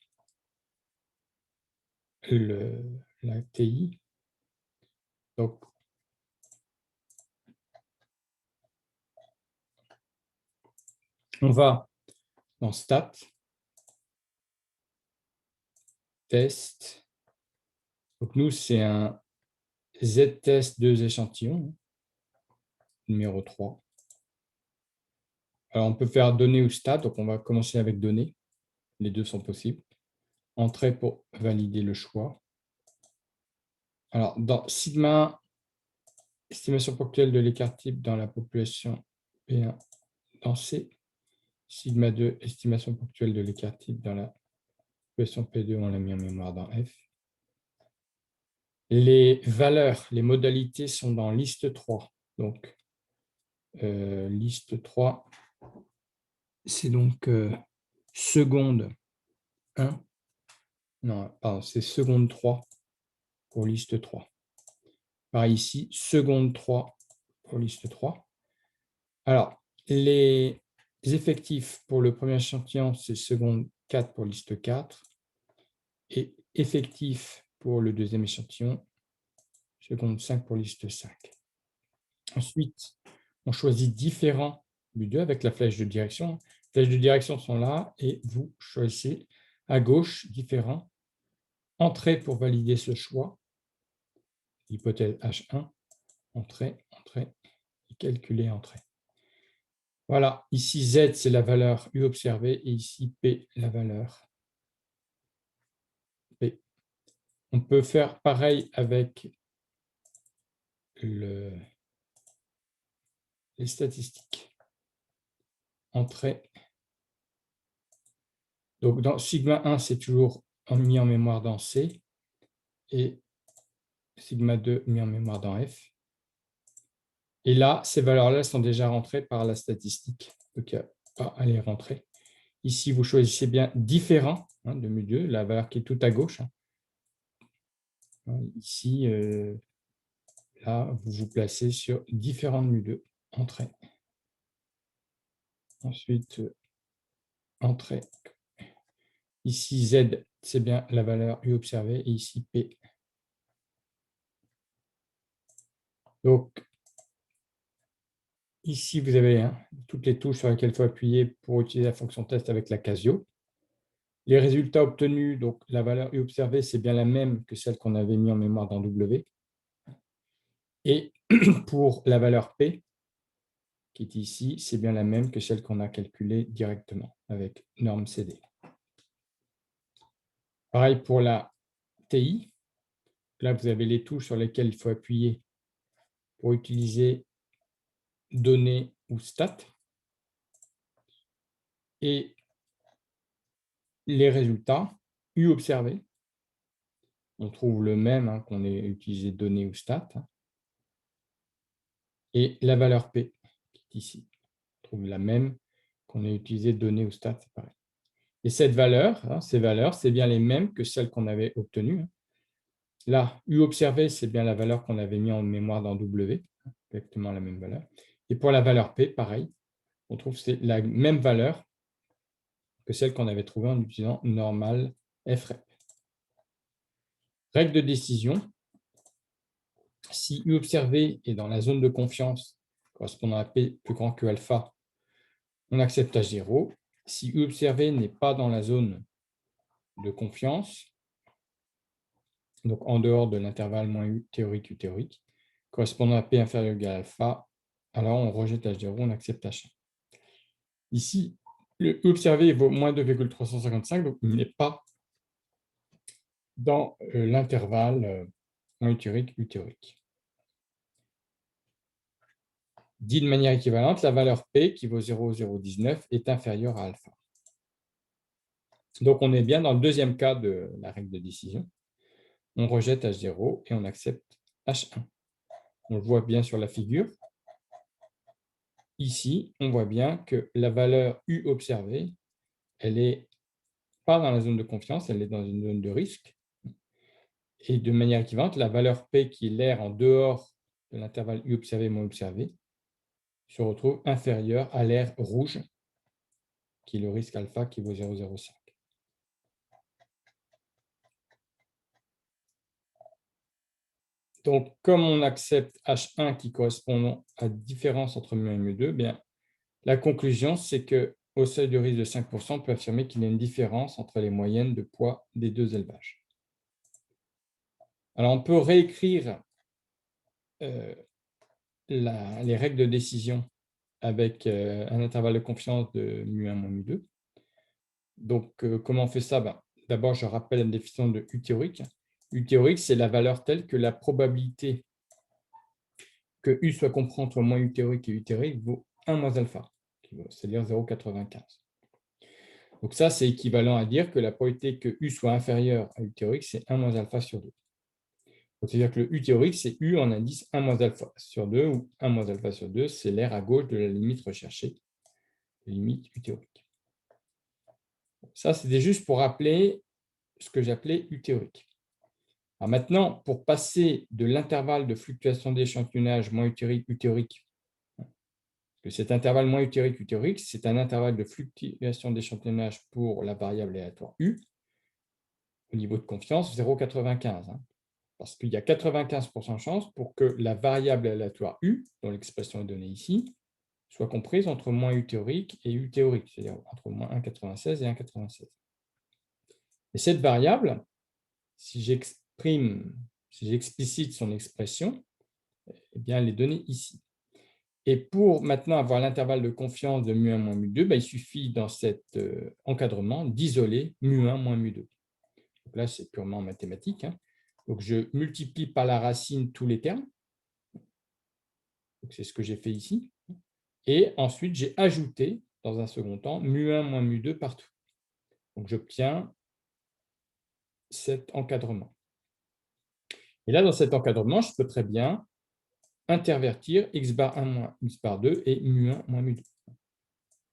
la TI. Donc, on va dans Stat, Test. Donc, nous, c'est un Z-test 2 échantillons, numéro 3. Alors, on peut faire données ou stat, donc on va commencer avec données. Les deux sont possibles. Entrée pour valider le choix. Alors, dans sigma, estimation ponctuelle de l'écart type dans la population P1 dans C. Sigma 2, estimation ponctuelle de l'écart type dans la population P2, on l'a mis en mémoire dans F. Les valeurs, les modalités sont dans liste 3. Donc, liste 3, c'est donc seconde 1. Non, pardon, c'est seconde 3 pour liste 3. Pareil ici, seconde 3 pour liste 3. Alors, les effectifs pour le premier échantillon, c'est seconde 4 pour liste 4. Et effectifs pour le deuxième échantillon, seconde 5 pour liste 5. Ensuite, on choisit différents U2 avec la flèche de direction. Les flèches de direction sont là et vous choisissez à gauche différents. Entrée pour valider ce choix. Hypothèse H1, entrée, entrée, et calculer entrée. Voilà, ici Z, c'est la valeur U observée et ici P, la valeur P. On peut faire pareil avec les statistiques. Entrée. Donc, dans sigma 1, c'est toujours mis en mémoire dans C et sigma 2 mis en mémoire dans F. Et là, ces valeurs-là sont déjà rentrées par la statistique. Donc, il n'y a pas à les rentrer. Ici, vous choisissez bien différent de mu2, la valeur qui est tout à gauche. Ici, là, vous vous placez sur différents mu2, entrée. Ensuite, entrée. Ici, Z, c'est bien la valeur U observée, et ici, P. Donc, ici, vous avez toutes les touches sur lesquelles il faut appuyer pour utiliser la fonction test avec la Casio. Les résultats obtenus, donc la valeur U observée, c'est bien la même que celle qu'on avait mis en mémoire dans W. Et pour la valeur P, qui est ici, c'est bien la même que celle qu'on a calculée directement avec norme CD. Pareil pour la TI. Là, vous avez les touches sur lesquelles il faut appuyer pour utiliser données ou stats. Et les résultats, U observés, on trouve le même qu'on ait utilisé données ou stats. et la valeur P, qui est ici. On trouve la même qu'on a utilisée donnée au stade, c'est pareil. Et cette valeur, ces valeurs, c'est bien les mêmes que celles qu'on avait obtenues. Là, U observé, c'est bien la valeur qu'on avait mis en mémoire dans W, exactement la même valeur. Et pour la valeur P, pareil, on trouve que c'est la même valeur que celle qu'on avait trouvée en utilisant normal FREP. Règle de décision. Si U observé est dans la zone de confiance correspondant à P plus grand que alpha, on accepte H0. Si U observé n'est pas dans la zone de confiance, donc en dehors de l'intervalle moins U théorique, correspondant à P inférieur ou égal à alpha, alors on rejette H0, on accepte H1. Ici, le U observé vaut moins 2,355, donc il n'est pas dans l'intervalle moins U théorique. Dit de manière équivalente, la valeur P, qui vaut 0,019, est inférieure à alpha. Donc, on est bien dans le deuxième cas de la règle de décision. On rejette H0 et on accepte H1. On le voit bien sur la figure. Ici, on voit bien que la valeur U observée, elle n'est pas dans la zone de confiance, elle est dans une zone de risque. Et de manière équivalente, la valeur P, qui est l'air en dehors de l'intervalle U observé moins observé, se retrouve inférieure à l'air rouge, qui est le risque alpha qui vaut 0,05. Donc, comme on accepte H1 qui correspond à différence entre mu1 et mu2, bien, la conclusion, c'est qu'au seuil de risque de 5%, on peut affirmer qu'il y a une différence entre les moyennes de poids des deux élevages. Alors, on peut réécrire les règles de décision avec un intervalle de confiance de mu1 moins mu2. Donc, comment on fait ça? D'abord, je rappelle la définition de U théorique. U théorique, c'est la valeur telle que la probabilité que U soit compris entre moins U théorique et U théorique vaut 1 moins alpha, c'est-à-dire 0,95. Donc ça, c'est équivalent à dire que la probabilité que U soit inférieur à U théorique, c'est 1 moins alpha sur 2. C'est-à-dire que le U théorique, c'est U en indice 1 moins alpha sur 2, ou 1 moins alpha sur 2, c'est l'aire à gauche de la limite recherchée, la limite U théorique. Ça, c'était juste pour rappeler ce que j'appelais U théorique. Alors maintenant, pour passer de l'intervalle de fluctuation d'échantillonnage moins U théorique, que cet intervalle moins U théorique, c'est un intervalle de fluctuation d'échantillonnage pour la variable aléatoire U, au niveau de confiance, 0,95. Parce qu'il y a 95% de chance pour que la variable aléatoire U, dont l'expression est donnée ici, soit comprise entre moins U théorique et U théorique, c'est-à-dire entre moins 1,96 et 1,96. Et cette variable, si j'explicite son expression, eh bien, elle est donnée ici. Et pour maintenant avoir l'intervalle de confiance de mu1 moins mu2, il suffit dans cet encadrement d'isoler mu1 moins mu2. Donc là, c'est purement mathématique. Donc, je multiplie par la racine tous les termes. C'est ce que j'ai fait ici. Et ensuite, j'ai ajouté, dans un second temps, mu1 moins mu2 partout. Donc, j'obtiens cet encadrement. Et là, dans cet encadrement, je peux très bien intervertir x bar 1 moins x bar 2 et mu1 moins mu2.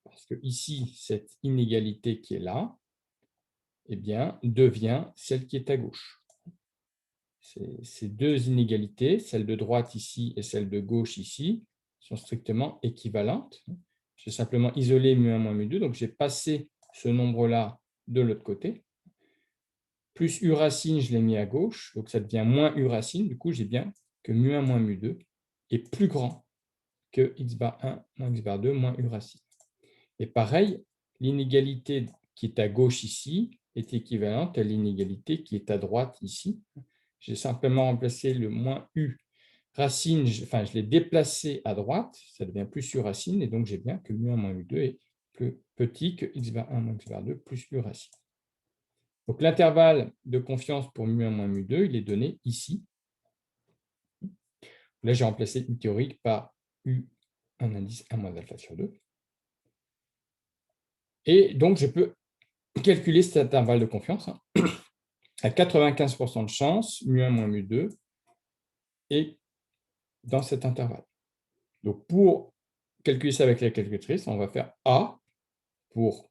Parce que ici, cette inégalité qui est là, eh bien, devient celle qui est à gauche. Ces deux inégalités, celle de droite ici et celle de gauche ici, sont strictement équivalentes. J'ai simplement isolé mu1 moins mu2, donc j'ai passé ce nombre-là de l'autre côté. Plus U racine, je l'ai mis à gauche, donc ça devient moins U racine. Du coup, j'ai bien que mu1 moins mu2 est plus grand que x bar 1 moins x bar 2 moins U racine. Et pareil, l'inégalité qui est à gauche ici est équivalente à l'inégalité qui est à droite ici. J'ai simplement remplacé le moins U racine, je l'ai déplacé à droite, ça devient plus U racine, et donc j'ai bien que mu1 moins mu2 est plus petit que x bar 1 moins x bar 2 plus U racine. Donc l'intervalle de confiance pour mu1 moins mu2, il est donné ici. Là, j'ai remplacé U théorique par U, un indice 1 moins alpha sur 2. Et donc, je peux calculer cet intervalle de confiance à 95% de chance, mu1 moins mu2, et dans cet intervalle. Donc, pour calculer ça avec la calculatrice, on va faire A pour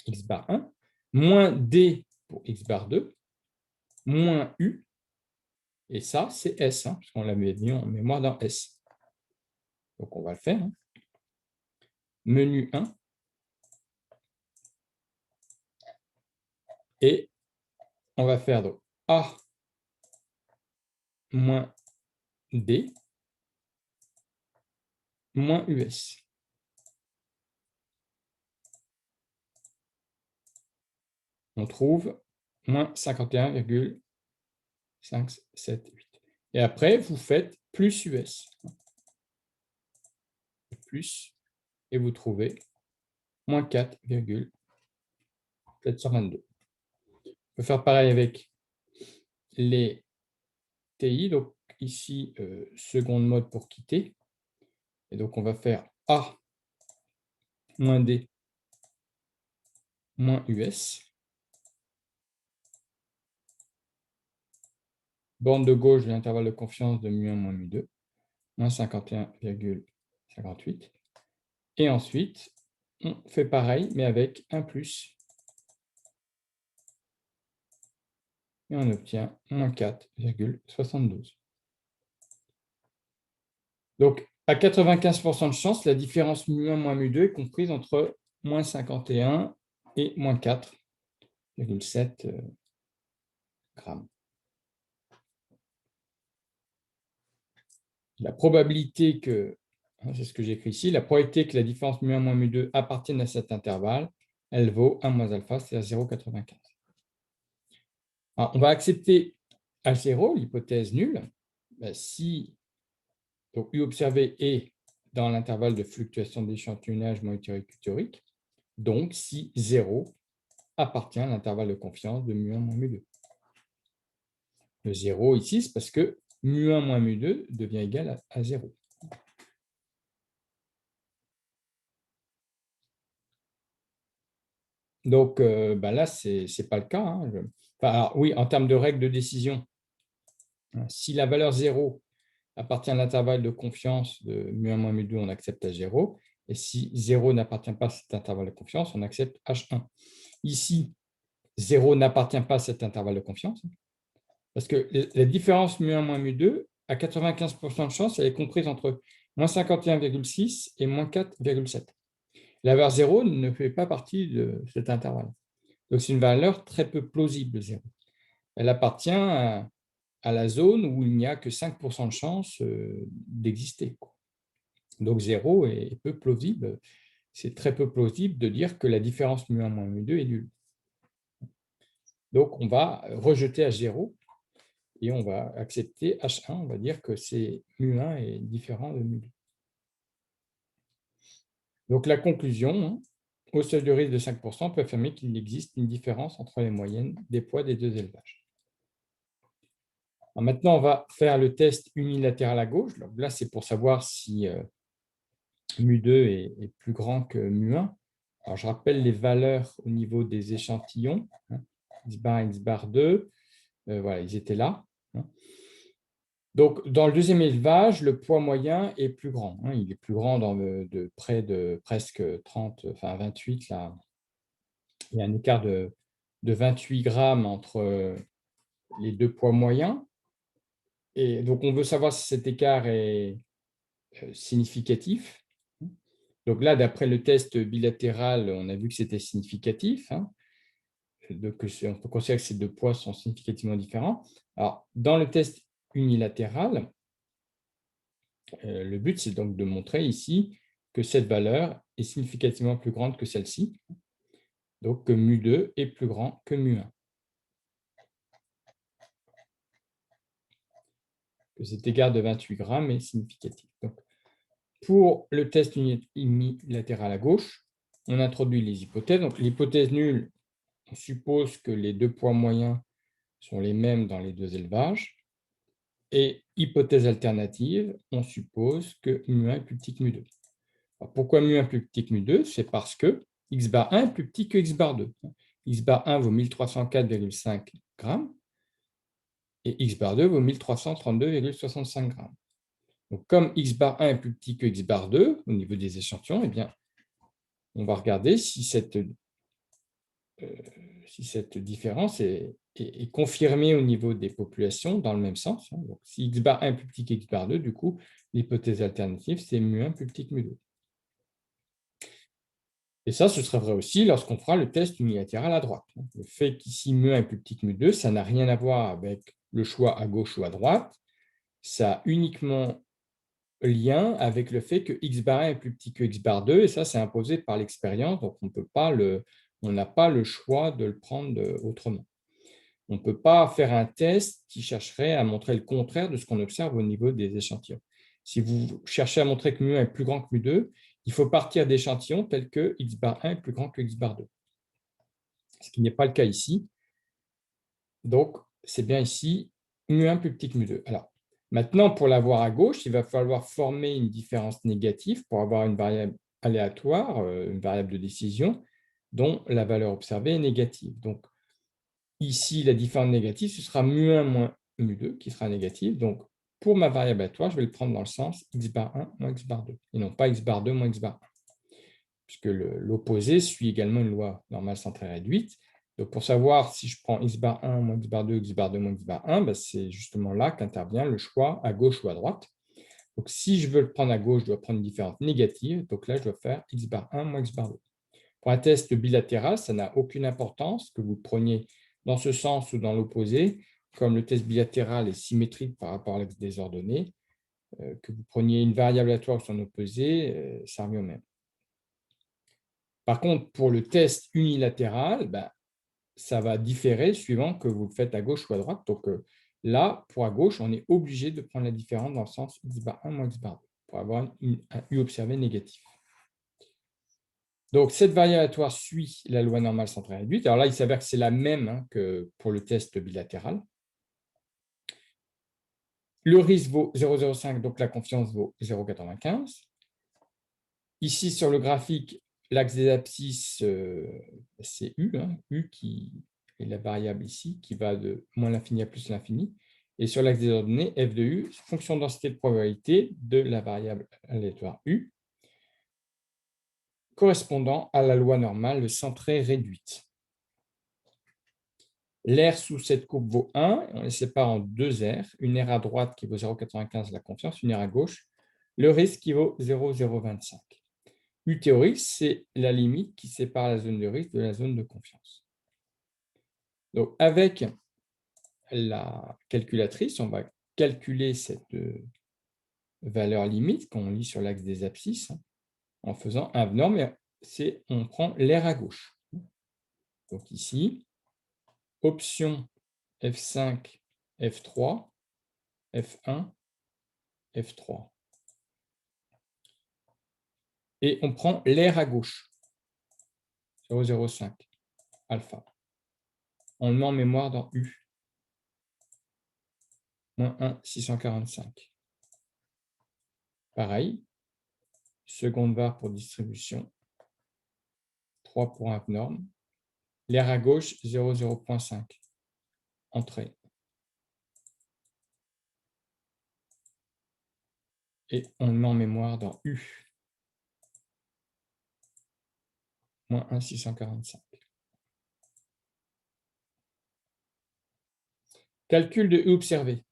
x bar 1, moins D pour x bar 2, moins U, et ça, c'est S, hein, puisqu'on l'avait mis en mémoire dans S. Donc, on va le faire. Hein. Menu 1, et on va faire donc A moins D moins US. On trouve moins 51,578. Et après, vous faites plus US. Plus, et vous trouvez moins 4,722. On peut faire pareil avec les TI. Donc ici, seconde mode pour quitter. Et donc, on va faire A moins D moins US. Borne de gauche de l'intervalle de confiance de mu1 moins mu2, moins 51,58. Et ensuite, on fait pareil, mais avec un plus. Et on obtient moins 4,72. Donc, à 95% de chance, la différence mu1 moins mu2 est comprise entre moins 51 et moins 4,7 grammes. La probabilité que, c'est ce que j'écris ici, la probabilité que la différence mu1 moins mu2 appartienne à cet intervalle, elle vaut 1 moins alpha, c'est-à-dire 0,95. On va accepter A0, l'hypothèse nulle, si donc, U observé est dans l'intervalle de fluctuation d'échantillonnage monétaire-théorique, donc si 0 appartient à l'intervalle de confiance de mu1 moins mu2. Le 0 ici, c'est parce que mu1 moins mu2 devient égal à 0. Donc là, ce n'est pas le cas. Hein. Alors, oui, en termes de règles de décision, si la valeur 0 appartient à l'intervalle de confiance de mu1 moins mu2, on accepte H0. Et si 0 n'appartient pas à cet intervalle de confiance, on accepte H1. Ici, 0 n'appartient pas à cet intervalle de confiance. Parce que la différence mu1 moins mu2, à 95% de chance, elle est comprise entre moins 51,6 et moins 4,7. La valeur 0 ne fait pas partie de cet intervalle. Donc, c'est une valeur très peu plausible, 0. Elle appartient à la zone où il n'y a que 5% de chance d'exister. Donc, 0 est peu plausible. C'est très peu plausible de dire que la différence mu1 moins mu2 est nulle. Donc, on va rejeter H0 et on va accepter H1. On va dire que c'est mu1 est différent de mu2. Donc, la conclusion, au seuil de risque de 5%, on peut affirmer qu'il existe une différence entre les moyennes des poids des deux élevages. Alors maintenant, on va faire le test unilatéral à gauche. Donc là, c'est pour savoir si mu2 est plus grand que mu1. Alors, je rappelle les valeurs au niveau des échantillons. X bar 1, X bar 2. Voilà, ils étaient là. Donc, dans le deuxième élevage, le poids moyen est plus grand. Il est plus grand de près de presque 30, enfin 28. Là. Il y a un écart de 28 grammes entre les deux poids moyens. Et donc, on veut savoir si cet écart est significatif. Donc là, d'après le test bilatéral, on a vu que c'était significatif. Donc, on peut considérer que ces deux poids sont significativement différents. Alors, dans le test unilatéral, le but, c'est donc de montrer ici que cette valeur est significativement plus grande que celle-ci. Donc, que mu2 est plus grand que mu1. Que cet écart de 28 grammes est significatif. Donc, pour le test unilatéral à gauche, on introduit les hypothèses. Donc, l'hypothèse nulle, on suppose que les deux poids moyens sont les mêmes dans les deux élevages. Et hypothèse alternative, on suppose que mu1 est plus petit que mu2. Alors, pourquoi mu1 est plus petit que mu2? C'est parce que x bar 1 est plus petit que x bar 2. X bar 1 vaut 1304,5 grammes et x bar 2 vaut 1332,65 grammes. Donc, comme x bar 1 est plus petit que x bar 2 au niveau des échantillons, eh bien, on va regarder si cette différence est confirmée au niveau des populations dans le même sens. Donc, si x bar 1 est plus petit qu'x bar 2, du coup, l'hypothèse alternative, c'est mu1 plus petit que mu2. Et ça, ce sera vrai aussi lorsqu'on fera le test unilatéral à droite. Le fait qu'ici mu1 est plus petit que mu2, ça n'a rien à voir avec le choix à gauche ou à droite. Ça a uniquement lien avec le fait que x bar 1 est plus petit que x bar 2, et ça, c'est imposé par l'expérience, donc on n'a pas le choix de le prendre autrement. On ne peut pas faire un test qui chercherait à montrer le contraire de ce qu'on observe au niveau des échantillons. Si vous cherchez à montrer que mu1 est plus grand que mu2, il faut partir d'échantillons tels que x bar 1 est plus grand que x bar 2, ce qui n'est pas le cas ici. Donc, c'est bien ici mu1 plus petit que mu2. Alors, maintenant, pour l'avoir à gauche, il va falloir former une différence négative pour avoir une variable aléatoire, une variable de décision, dont la valeur observée est négative. Donc, ici, la différence négative, ce sera mu1 moins mu2 qui sera négative. Donc, pour ma variable aléatoire, je vais le prendre dans le sens x bar 1 moins x bar 2, et non pas x bar 2 moins x bar 1, puisque l'opposé suit également une loi normale centrée réduite. Donc, pour savoir si je prends x bar 1 moins x bar 2, x bar 2 moins x bar 1, c'est justement là qu'intervient le choix à gauche ou à droite. Donc, si je veux le prendre à gauche, je dois prendre une différence négative. Donc là, je dois faire x bar 1 moins x bar 2. Pour un test bilatéral, ça n'a aucune importance que vous preniez dans ce sens ou dans l'opposé. Comme le test bilatéral est symétrique par rapport à l'axe des ordonnées, que vous preniez une variable aléatoire ou son opposé, ça revient au même. Par contre, pour le test unilatéral, ça va différer suivant que vous le faites à gauche ou à droite. Donc là, pour à gauche, on est obligé de prendre la différence dans le sens x bar 1 moins x bar 2 pour avoir un U observé négatif. Donc cette variable aléatoire suit la loi normale centrée réduite. Alors là, il s'avère que c'est la même que pour le test bilatéral. Le risque vaut 0,05, donc la confiance vaut 0,95. Ici, sur le graphique, l'axe des abscisses, c'est U, U qui est la variable ici, qui va de moins l'infini à plus l'infini. Et sur l'axe des ordonnées, f de U, fonction de densité de probabilité de la variable aléatoire U, correspondant à la loi normale centrée réduite. L'aire sous cette courbe vaut 1, on les sépare en deux aires, une aire à droite qui vaut 0,95 la confiance, une aire à gauche, le risque qui vaut 0,025. U théorique, c'est la limite qui sépare la zone de risque de la zone de confiance. Donc, avec la calculatrice, on va calculer cette valeur limite qu'on lit sur l'axe des abscisses en faisant un non, mais on prend l'aire à gauche. Donc ici, option F5, F3, F1, F3. Et on prend l'aire à gauche, 0,05, alpha. On le met en mémoire dans U, moins 1, 645. Pareil, seconde barre pour distribution, 3 pour abnorme. L'aire à gauche, 0,0.5, entrée. Et on le met en mémoire dans U, moins 1, 645. Calcul de U observé.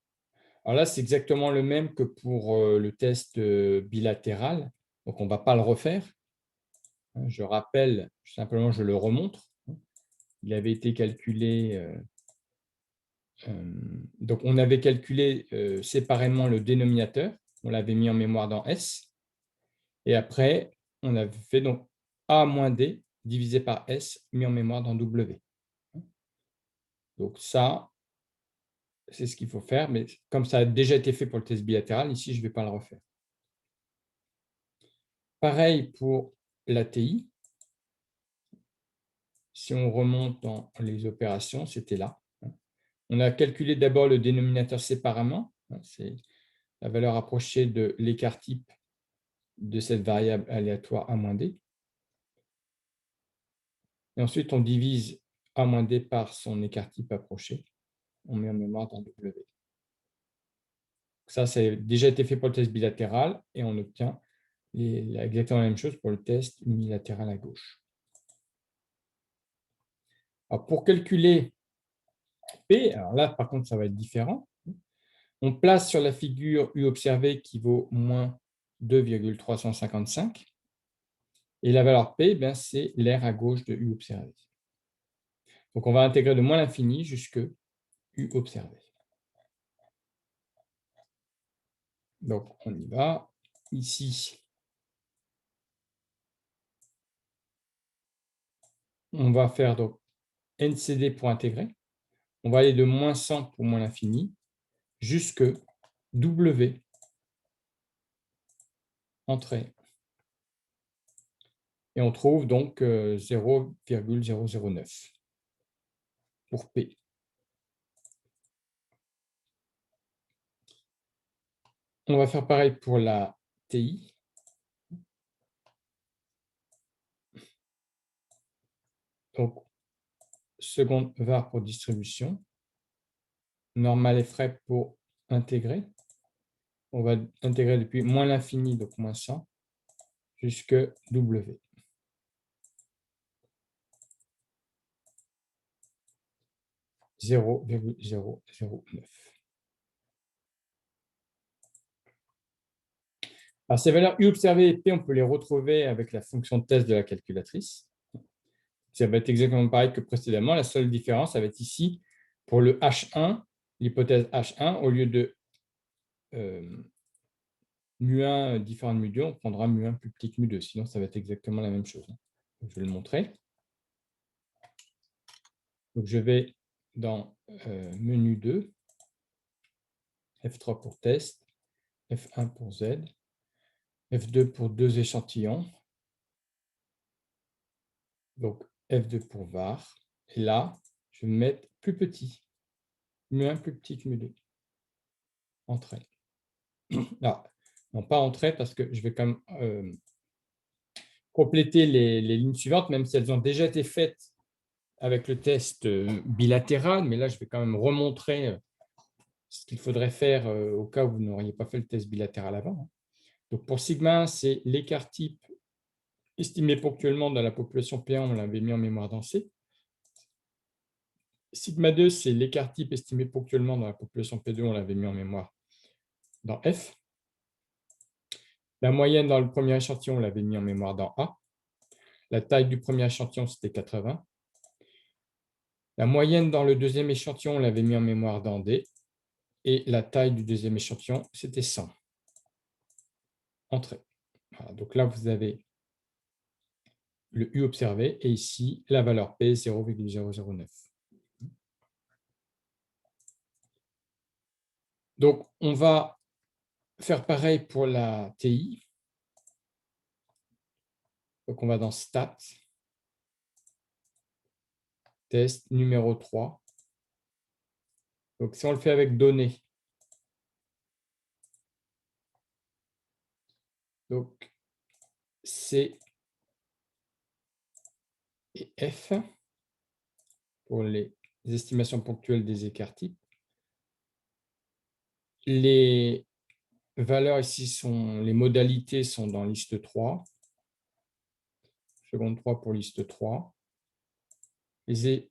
Alors là, c'est exactement le même que pour le test bilatéral. Donc, on ne va pas le refaire. Je rappelle, simplement, je le remontre. Il avait été calculé, donc on avait calculé séparément le dénominateur. On l'avait mis en mémoire dans S. Et après, on avait fait donc A moins D divisé par S mis en mémoire dans W. Donc ça, c'est ce qu'il faut faire, mais comme ça a déjà été fait pour le test bilatéral, ici, je ne vais pas le refaire. Pareil pour l'ATI. Si on remonte dans les opérations, c'était là. On a calculé d'abord le dénominateur séparément. C'est la valeur approchée de l'écart type de cette variable aléatoire A moins D. Et ensuite, on divise A moins D par son écart type approché. On met en mémoire dans W. Ça a déjà été fait pour le test bilatéral et on obtient exactement la même chose pour le test unilatéral à gauche. Alors, pour calculer P, alors là, par contre, ça va être différent. On place sur la figure U observée qui vaut moins 2,355. Et la valeur P, c'est l'aire à gauche de U observé. Donc, on va intégrer de moins l'infini jusque U observé. Donc, on y va. Ici, on va faire donc NCD pour intégrer. On va aller de moins 100 pour moins l'infini jusque W entrée. Et on trouve donc 0,009 pour P. On va faire pareil pour la TI. Donc, seconde var pour distribution. Normal et frais pour intégrer. On va intégrer depuis moins l'infini, donc moins 100, jusque W. 0,009. Alors, ces valeurs U observées et P, on peut les retrouver avec la fonction de test de la calculatrice. Ça va être exactement pareil que précédemment. La seule différence, ça va être ici, pour le H1, l'hypothèse H1, au lieu de mu1 différent de mu2, on prendra mu1 plus petit que mu2. Sinon, ça va être exactement la même chose. Donc, je vais le montrer. Donc, je vais dans menu 2, F3 pour test, F1 pour Z, F2 pour deux échantillons, donc F2 pour var. Et là, je vais mettre plus petit, mu1 plus petit que mu2. Entrée. Là, non, pas entrée parce que je vais quand même compléter les lignes suivantes, même si elles ont déjà été faites avec le test bilatéral, mais là, je vais quand même remontrer ce qu'il faudrait faire au cas où vous n'auriez pas fait le test bilatéral avant. Donc, pour sigma, c'est l'écart type estimé ponctuellement dans la population P1, on l'avait mis en mémoire dans C. Sigma 2, c'est l'écart type estimé ponctuellement dans la population P2, on l'avait mis en mémoire dans F. La moyenne dans le premier échantillon, on l'avait mis en mémoire dans A. La taille du premier échantillon, c'était 80. La moyenne dans le deuxième échantillon, on l'avait mis en mémoire dans D. Et la taille du deuxième échantillon, c'était 100. Entrée. Voilà, donc là, vous avez le U observé et ici, la valeur P, 0,009. Donc, on va faire pareil pour la TI. Donc, on va dans Stat, test numéro 3. Donc, si on le fait avec données, donc C et F pour les estimations ponctuelles des écarts types. Les valeurs ici sont, les modalités sont dans liste 3. Seconde 3 pour liste 3. Les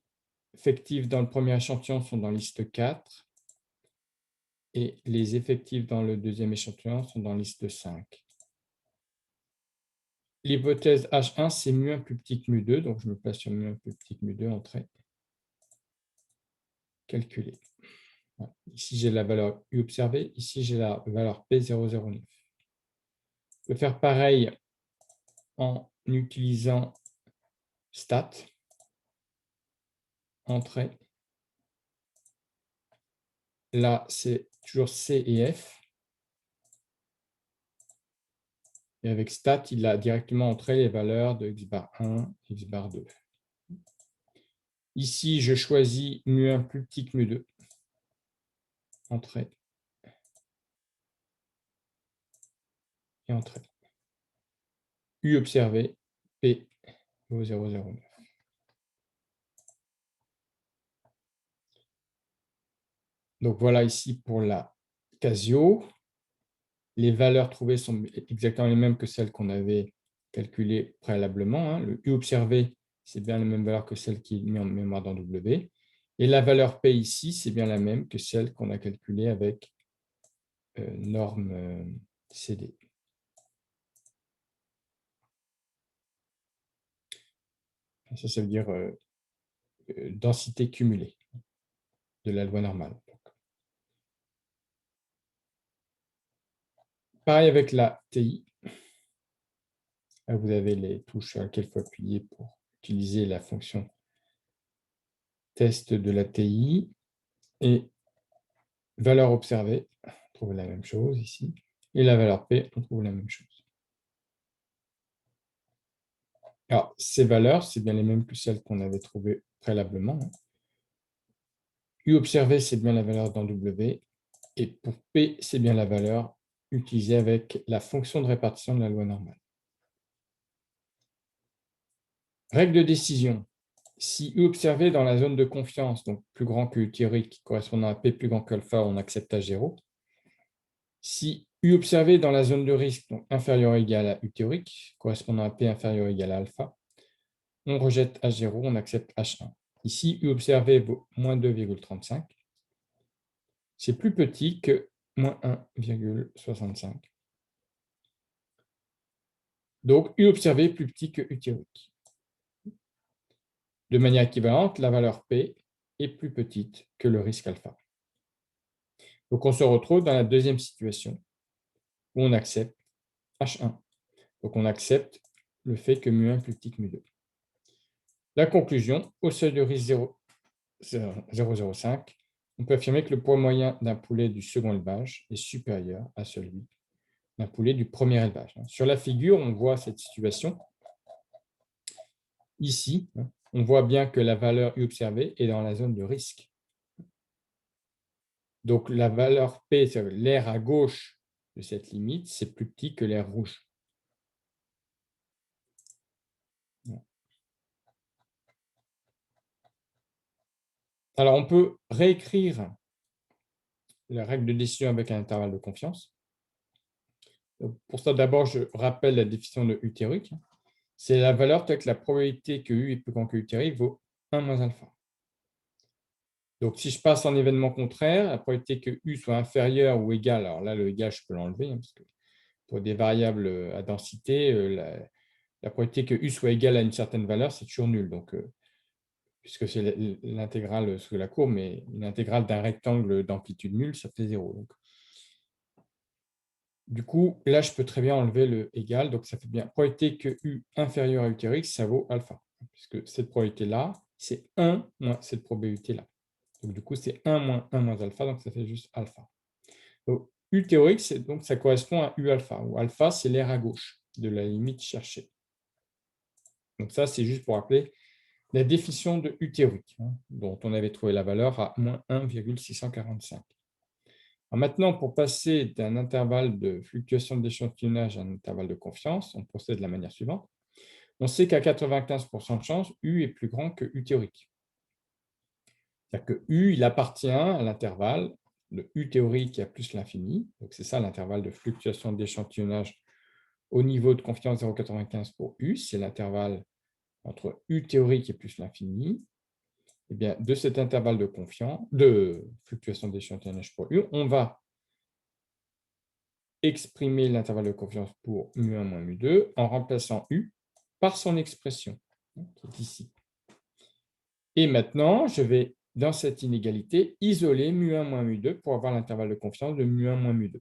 effectifs dans le premier échantillon sont dans liste 4. Et les effectifs dans le deuxième échantillon sont dans liste 5. L'hypothèse H1, c'est mu1 plus petit que mu2, donc je me place sur mu1 plus petit que mu2, entrée, calculer. Voilà. Ici, j'ai la valeur U observée, ici, j'ai la valeur P009. Je peux faire pareil en utilisant stat, entrée. Là, c'est toujours C et F. Et avec stat, il a directement entré les valeurs de x bar 1, x bar 2. Ici, je choisis mu1 plus petit que mu2. Entrée. Et entrée. U observé, P au 0,09. Donc voilà ici pour la Casio. Les valeurs trouvées sont exactement les mêmes que celles qu'on avait calculées préalablement. Le U observé, c'est bien la même valeur que celle qui est mise en mémoire dans W. Et la valeur P ici, c'est bien la même que celle qu'on a calculée avec norme CD. Ça veut dire densité cumulée de la loi normale. Pareil avec la TI. Là, vous avez les touches sur lesquelles il faut appuyer pour utiliser la fonction test de la TI. Et valeur observée, on trouve la même chose ici. Et la valeur P, on trouve la même chose. Alors, ces valeurs, c'est bien les mêmes que celles qu'on avait trouvées préalablement. U observé, c'est bien la valeur dans W. Et pour P, c'est bien la valeur utilisée avec la fonction de répartition de la loi normale. Règle de décision. Si U observé dans la zone de confiance, donc plus grand que U théorique, correspondant à P plus grand qu'alpha, on accepte H0. Si U observé dans la zone de risque, donc inférieur ou égal à U théorique, correspondant à P inférieur ou égal à alpha, on rejette H0, on accepte H1. Ici, U observé vaut moins 2,35. C'est plus petit que moins 1,65. Donc, U observé est plus petit que U théorique. De manière équivalente, la valeur P est plus petite que le risque alpha. Donc, on se retrouve dans la deuxième situation où on accepte H1. Donc, on accepte le fait que mu1 est plus petit que mu2. La conclusion, au seuil de risque 0,05, on peut affirmer que le poids moyen d'un poulet du second élevage est supérieur à celui d'un poulet du premier élevage. Sur la figure, on voit cette situation. Ici, on voit bien que la valeur U observée est dans la zone de risque. Donc, la valeur P, l'air à gauche de cette limite, c'est plus petit que l'air rouge. Alors, on peut réécrire la règle de décision avec un intervalle de confiance. Donc, pour ça, d'abord, je rappelle la définition de U théorique. C'est la valeur telle que la probabilité que U est plus grand que U théorique vaut 1 moins alpha. Donc, si je passe en événement contraire, la probabilité que U soit inférieur ou égal, alors là, le égal, je peux l'enlever, parce que pour des variables à densité, la probabilité que U soit égal à une certaine valeur, c'est toujours nul. Donc, puisque c'est l'intégrale sous la courbe, mais une intégrale d'un rectangle d'amplitude nulle, ça fait 0. Donc, du coup, là, je peux très bien enlever le égal. Donc, ça fait bien probabilité que U inférieur à U théorique, ça vaut alpha. Puisque cette probabilité-là, c'est 1 moins cette probabilité-là. Donc, du coup, c'est 1 moins 1 moins alpha, donc ça fait juste alpha. Donc, U théorique, donc, ça correspond à U alpha, où alpha, c'est l'air à gauche de la limite cherchée. Donc, ça, c'est juste pour rappeler la définition de U théorique, dont on avait trouvé la valeur à moins 1,645. Maintenant, pour passer d'un intervalle de fluctuation d'échantillonnage à un intervalle de confiance, on procède de la manière suivante. On sait qu'à 95% de chance, U est plus grand que U théorique. C'est-à-dire que U, il appartient à l'intervalle de U théorique à plus l'infini. Donc, c'est ça l'intervalle de fluctuation d'échantillonnage au niveau de confiance 0,95 pour U. C'est l'intervalle entre U théorique et plus l'infini. Eh bien, de cet intervalle de fluctuation d'échantillonnage pour U, on va exprimer l'intervalle de confiance pour mu1 moins mu2 en remplaçant U par son expression, qui est ici. Et maintenant, je vais, dans cette inégalité, isoler mu1 moins mu2 pour avoir l'intervalle de confiance de mu1 moins mu2.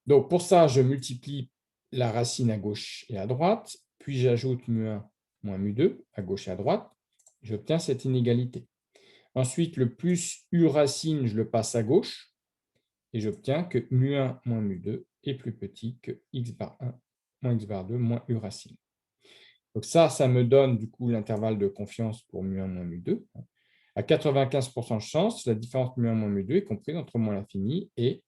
Donc, pour ça, je multiplie la racine à gauche et à droite, puis j'ajoute mu1 moins mu2 à gauche et à droite. J'obtiens cette inégalité. Ensuite, le plus U racine, je le passe à gauche, et j'obtiens que mu1 moins mu2 est plus petit que x bar 1 moins x bar 2 moins U racine. Donc ça me donne du coup l'intervalle de confiance pour mu1 moins mu2. À 95% de chance, la différence mu1 moins mu2 est comprise entre moins l'infini et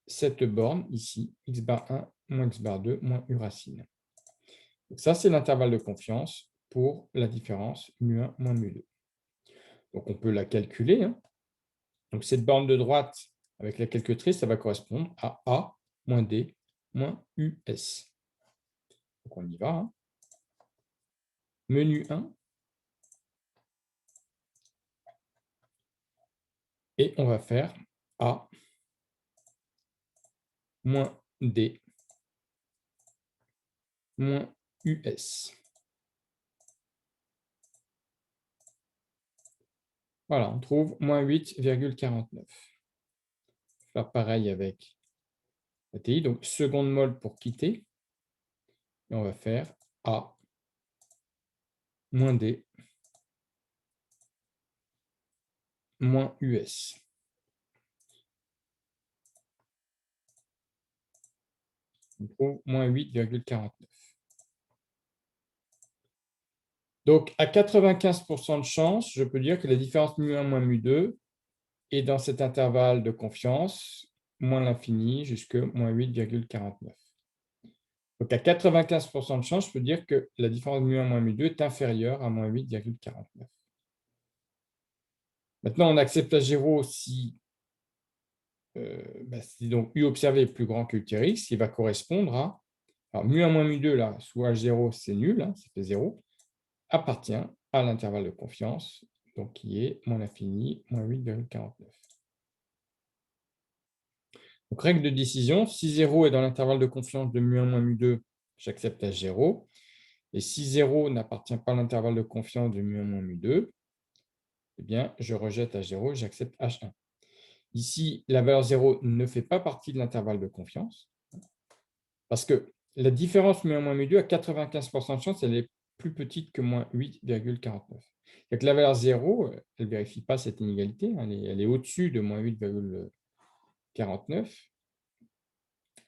cette borne ici, x bar 1 moins x bar 2 moins U racine. Donc ça, c'est l'intervalle de confiance pour la différence mu1 moins mu2. Donc on peut la calculer. Donc cette borne de droite, avec la calculatrice, ça va correspondre à A moins D moins US. Donc, on y va. Hein. Menu 1. Et on va faire A moins D moins US. Voilà, on trouve moins 8,49. Faire pareil avec la TI. Donc, seconde mole pour quitter. Et on va faire A moins D moins US. On trouve moins 8,49. Donc, à 95% de chance, je peux dire que la différence mu1 moins mu2 est dans cet intervalle de confiance, moins l'infini jusqu'à moins 8,49. Donc, à 95% de chance, je peux dire que la différence mu1 moins mu2 est inférieure à moins 8,49. Maintenant, on accepte à 0 si, si donc U observé est plus grand que UTRX, qui va correspondre à, alors mu1 moins mu2, là, sous H0, c'est nul, hein, ça fait 0, appartient à l'intervalle de confiance, donc qui est moins l'infini, moins 8,49. Donc, règle de décision, si 0 est dans l'intervalle de confiance de mu1 moins mu2, j'accepte H0. Et si 0 n'appartient pas à l'intervalle de confiance de mu1 moins mu2, eh bien, je rejette H0 et j'accepte H1. Ici, la valeur 0 ne fait pas partie de l'intervalle de confiance, parce que la différence mu1 moins mu2 à 95% de chance, elle est plus petite que moins 8,49. Donc la valeur 0, elle ne vérifie pas cette inégalité, elle est au-dessus de moins 8,49.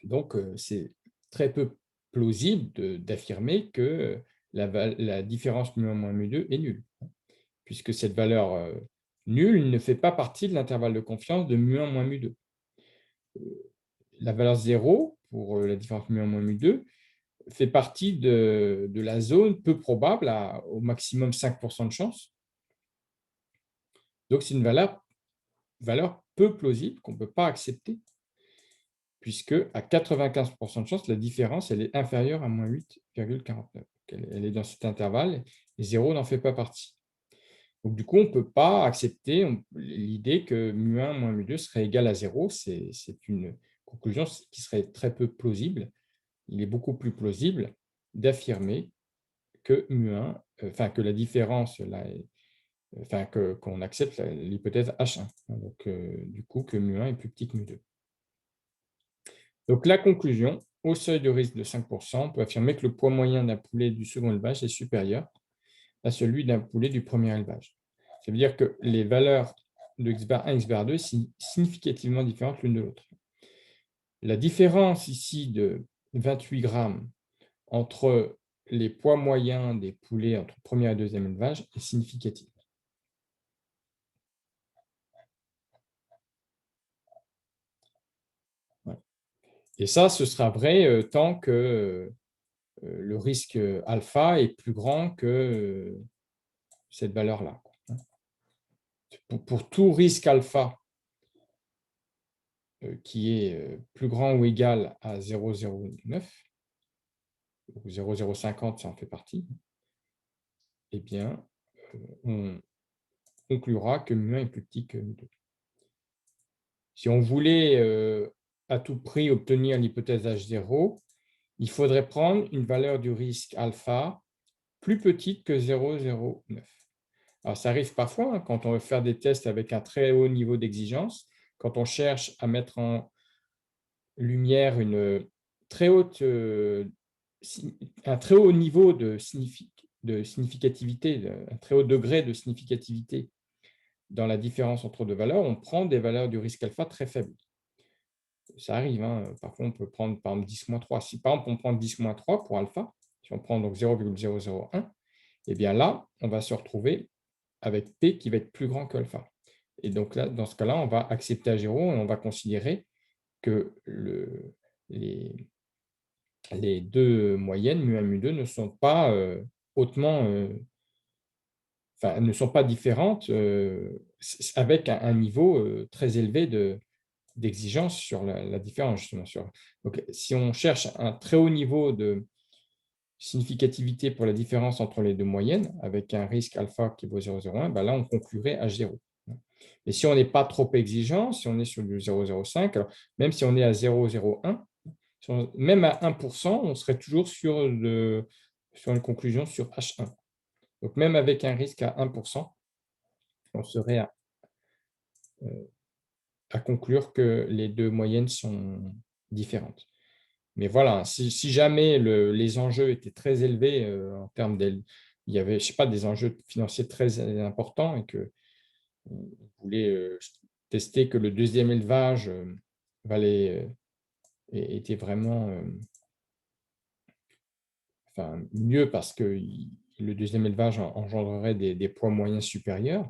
Donc, c'est très peu plausible d'affirmer que la différence mu1 moins mu2 est nulle, puisque cette valeur nulle ne fait pas partie de l'intervalle de confiance de mu1 moins mu2. La valeur 0 pour la différence mu1 moins mu2 fait partie de la zone peu probable au maximum 5% de chance. Donc, c'est une valeur peu plausible qu'on ne peut pas accepter, puisque à 95% de chance, la différence elle est inférieure à moins 8,49. Elle est dans cet intervalle et 0 n'en fait pas partie. Donc, du coup, on ne peut pas accepter l'idée que mu1 moins mu2 serait égal à 0. C'est une conclusion qui serait très peu plausible. Il est beaucoup plus plausible d'affirmer que mu1, que la différence, là, qu'on accepte l'hypothèse H1. Donc, du coup, que mu1 est plus petit que mu2. Donc, la conclusion, au seuil de risque de 5%, on peut affirmer que le poids moyen d'un poulet du second élevage est supérieur à celui d'un poulet du premier élevage. Ça veut dire que les valeurs de x bar 1 et x bar 2 sont significativement différentes l'une de l'autre. La différence ici de 28 grammes entre les poids moyens des poulets entre premier et deuxième élevage est significative. Voilà. Et ça, ce sera vrai tant que le risque alpha est plus grand que cette valeur-là. Pour tout risque alpha qui est plus grand ou égal à 0,09, ou 0,050, ça en fait partie, eh bien, on conclura que mu1 est plus petit que mu2. Si on voulait à tout prix obtenir l'hypothèse H0, il faudrait prendre une valeur du risque alpha plus petite que 0,09. Alors, ça arrive parfois quand on veut faire des tests avec un très haut niveau d'exigence, quand on cherche à mettre en lumière une très haute, un très haut niveau de significativité, un très haut degré de significativité dans la différence entre deux valeurs, on prend des valeurs du risque alpha très faibles. Ça arrive, hein. Parfois on peut prendre par exemple 10-3. Si par exemple on prend 10-3 pour alpha, si on prend donc 0,001, eh bien là, on va se retrouver avec P qui va être plus grand que alpha. Et donc là, dans ce cas-là, on va accepter à 0 et on va considérer que les deux moyennes, mu1 et mu2, ne sont pas hautement, ne sont pas différentes avec un niveau très élevé d'exigence sur la différence, justement. Donc, si on cherche un très haut niveau de significativité pour la différence entre les deux moyennes, avec un risque alpha qui vaut 0,01, ben là, on conclurait H0. Et si on n'est pas trop exigeant, si on est sur du 0,05, alors même si on est à 0,01, même à 1%, on serait toujours sur une conclusion sur H1. Donc, même avec un risque à 1%, on serait à conclure que les deux moyennes sont différentes. Mais voilà, si jamais les enjeux étaient très élevés en termes il y avait, je sais pas, des enjeux financiers très importants et que on voulait tester que le deuxième élevage était vraiment mieux parce que le deuxième élevage engendrerait des poids moyens supérieurs,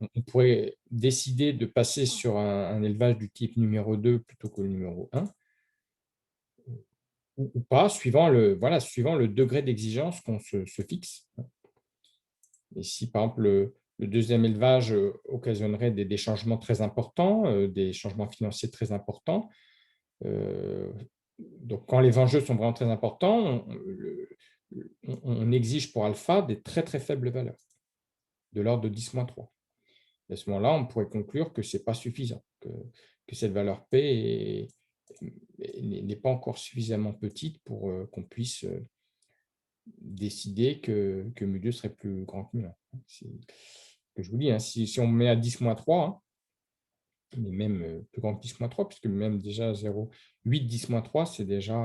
on pourrait décider de passer sur un élevage du type numéro 2 plutôt que le numéro 1, ou pas, suivant le degré d'exigence qu'on se fixe. Et si, par exemple, le deuxième élevage occasionnerait des changements très importants, des changements financiers très importants, donc quand les enjeux sont vraiment très importants, on exige pour alpha des très très faibles valeurs, de l'ordre de 10-3. À ce moment-là, on pourrait conclure que ce n'est pas suffisant, que cette valeur P n'est pas encore suffisamment petite pour qu'on puisse décider que mu2 serait plus grand que mu1. Je vous dis, hein, si on met à 10-3, hein, mais même plus grand que 10-3, puisque même déjà 0,8 10-3, c'est déjà,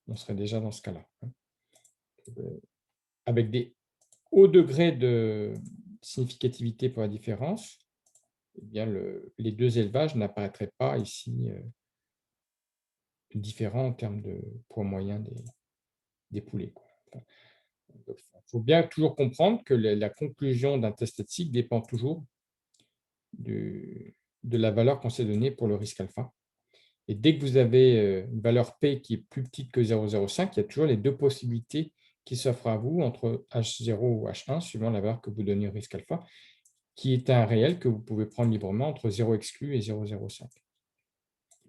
on serait déjà dans ce cas-là. Hein. Avec des hauts degrés de significativité pour la différence, eh bien les deux élevages n'apparaîtraient pas ici différents en termes de poids moyen des poulets. Il faut bien toujours comprendre que la conclusion d'un test statistique dépend toujours de la valeur qu'on s'est donnée pour le risque alpha. Et dès que vous avez une valeur P qui est plus petite que 0,05, il y a toujours les deux possibilités qui s'offrent à vous entre H0 ou H1, suivant la valeur que vous donnez au risque alpha, qui est un réel que vous pouvez prendre librement entre 0 exclu et 0,05.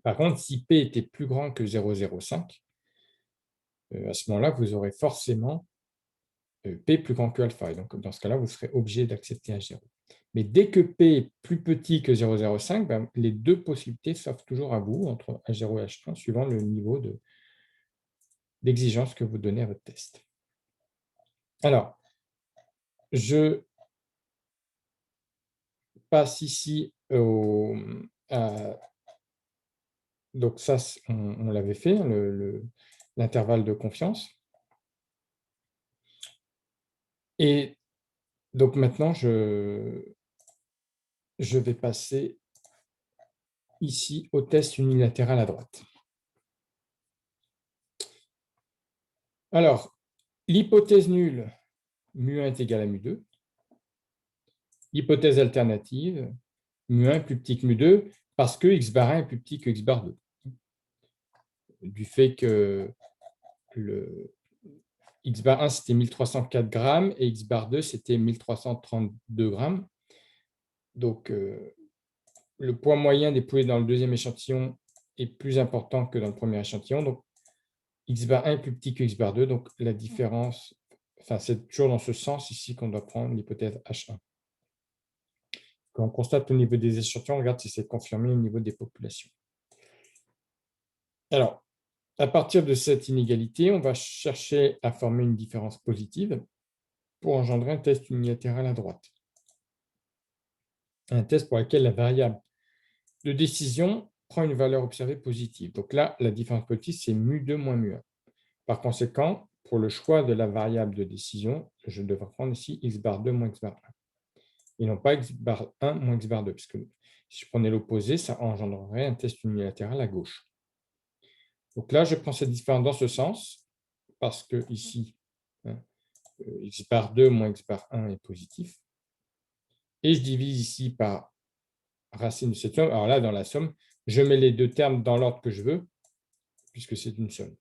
Par contre, si P était plus grand que 0,05, à ce moment-là, vous aurez forcément P plus grand que alpha. Et donc, dans ce cas-là, vous serez obligé d'accepter H0. Mais dès que P est plus petit que 0,05, ben, les deux possibilités s'offrent toujours à vous entre H0 et H1, suivant le niveau d'exigence que vous donnez à votre test. Alors, je passe ici donc ça, on l'avait fait, l'intervalle de confiance. Et donc maintenant, je vais passer ici au test unilatéral à droite. Alors, l'hypothèse nulle, mu1 est égal à mu2. Hypothèse alternative, mu1 est plus petit que mu2 parce que x bar 1 est plus petit que x bar 2. Du fait que le x bar 1, c'était 1304 grammes et x bar 2, c'était 1332 grammes. Donc, le poids moyen des poulets dans le deuxième échantillon est plus important que dans le premier échantillon. Donc, x bar 1 est plus petit que x bar 2. Donc, la différence, c'est toujours dans ce sens ici qu'on doit prendre l'hypothèse H1. Quand on constate au niveau des échantillons, on regarde si c'est confirmé au niveau des populations. Alors, à partir de cette inégalité, on va chercher à former une différence positive pour engendrer un test unilatéral à droite. Un test pour lequel la variable de décision prend une valeur observée positive. Donc là, la différence positive, c'est mu2 moins mu1. Par conséquent, pour le choix de la variable de décision, je devrais prendre ici x bar 2 moins x bar 1. Et non pas x bar 1 moins x bar 2, parce que si je prenais l'opposé, ça engendrerait un test unilatéral à gauche. Donc là, je prends cette différence dans ce sens, parce que ici, x bar 2 moins x bar 1 est positif. Et je divise ici par racine de cette somme. Alors là, dans la somme, je mets les deux termes dans l'ordre que je veux, puisque c'est une somme.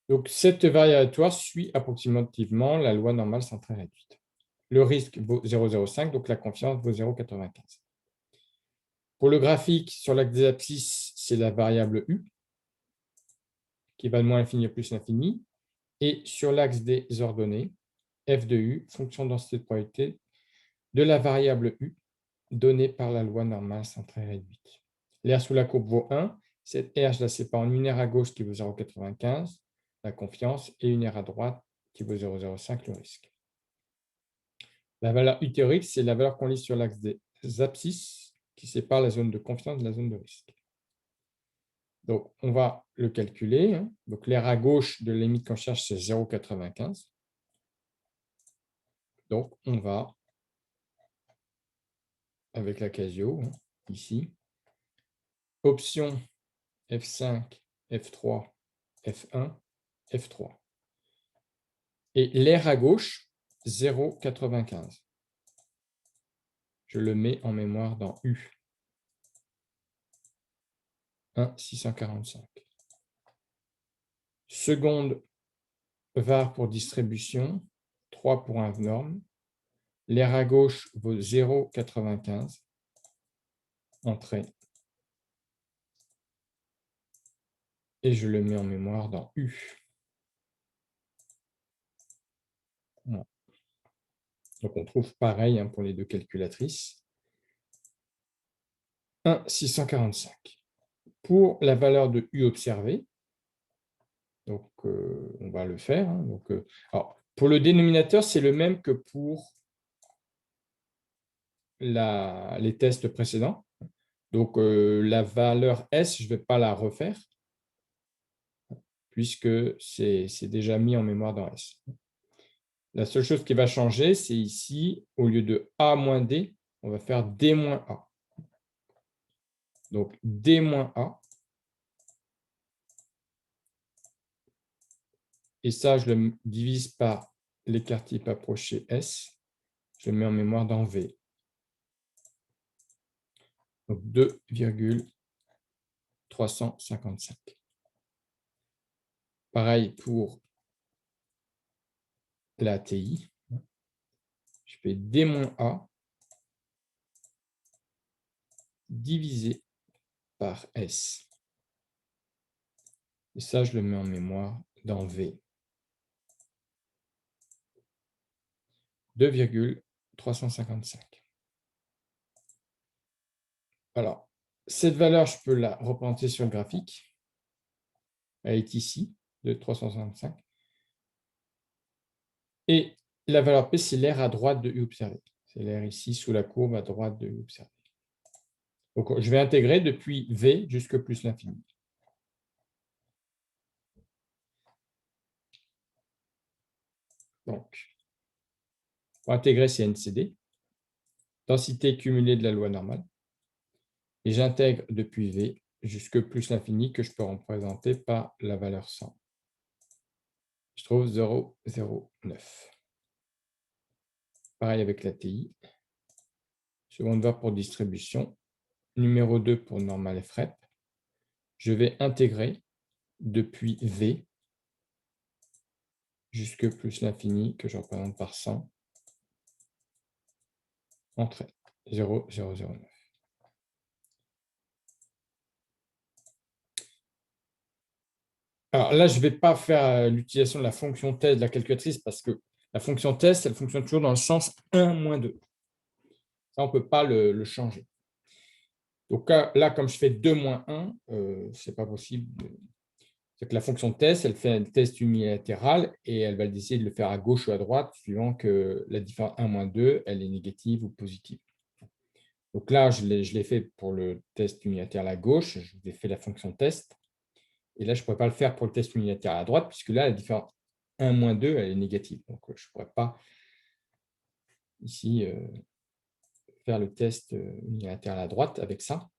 Donc, cette variable aléatoire suit approximativement la loi normale centrée réduite. Le risque vaut 0,05, donc la confiance vaut 0,95. Pour le graphique, sur l'axe des abscisses, c'est la variable U, qui va de moins l'infini à plus l'infini. Et sur l'axe des ordonnées, f de U, fonction de densité de probabilité de la variable U, donnée par la loi normale sans trait réduite. L'air sous la courbe vaut 1. Cette R, je la sépare en une R à gauche qui vaut 0,95, la confiance, et une R à droite qui vaut 0,05, le risque. La valeur U théorique, c'est la valeur qu'on lit sur l'axe des abscisses qui sépare la zone de confiance de la zone de risque. Donc, on va le calculer. Donc, l'air à gauche de la limite qu'on cherche, c'est 0,95. Donc, on va, avec la Casio, ici, option F5, F3, F1, F3. Et l'air à gauche, 0,95. Je le mets en mémoire dans U. 1,645. Seconde var pour distribution, 3 pour un norme. L'air à gauche vaut 0,95. Entrée. Et je le mets en mémoire dans U. Voilà. Donc, on trouve pareil pour les deux calculatrices. 1,645. Pour la valeur de U observée, donc on va le faire. Donc, alors, pour le dénominateur, c'est le même que pour les tests précédents. Donc, la valeur S, je ne vais pas la refaire, puisque c'est déjà mis en mémoire dans S. La seule chose qui va changer, c'est ici, au lieu de A moins D, on va faire D moins A. Donc, D moins A. Et ça, je le divise par l'écart type approché S. Je le mets en mémoire dans V. Donc, 2,355. Pareil pour la ATI. Je fais D-A divisé par S. Et ça, je le mets en mémoire dans V. 2,355. Alors, cette valeur, je peux la représenter sur le graphique. Elle est ici, de 365. Et la valeur P, c'est l'air à droite de U observé. C'est l'air ici, sous la courbe à droite de U observé. Donc, je vais intégrer depuis V jusque plus l'infini. Donc, pour intégrer, c'est NCD, densité cumulée de la loi normale. Et j'intègre depuis V jusque plus l'infini que je peux représenter par la valeur 100. Je trouve 0,09. Pareil avec la TI. Seconde var pour distribution. Numéro 2 pour normal FREP. Je vais intégrer depuis V jusque plus l'infini que je représente par 100. Entrée. 0,009. Alors là, je ne vais pas faire l'utilisation de la fonction test de la calculatrice parce que la fonction test, elle fonctionne toujours dans le sens 1 moins 2. Ça, on ne peut pas le changer. Donc là, comme je fais 2 moins 1, ce n'est pas possible. C'est que la fonction test, elle fait un test unilatéral et elle va décider de le faire à gauche ou à droite suivant que la différence 1 moins 2, elle est négative ou positive. Donc là, je l'ai fait pour le test unilatéral à gauche, je vous ai fait la fonction test. Et là, je ne pourrais pas le faire pour le test unilatéral à droite, puisque là, la différence 1 moins 2, elle est négative. Donc, je ne pourrais pas ici faire le test unilatéral à droite avec ça,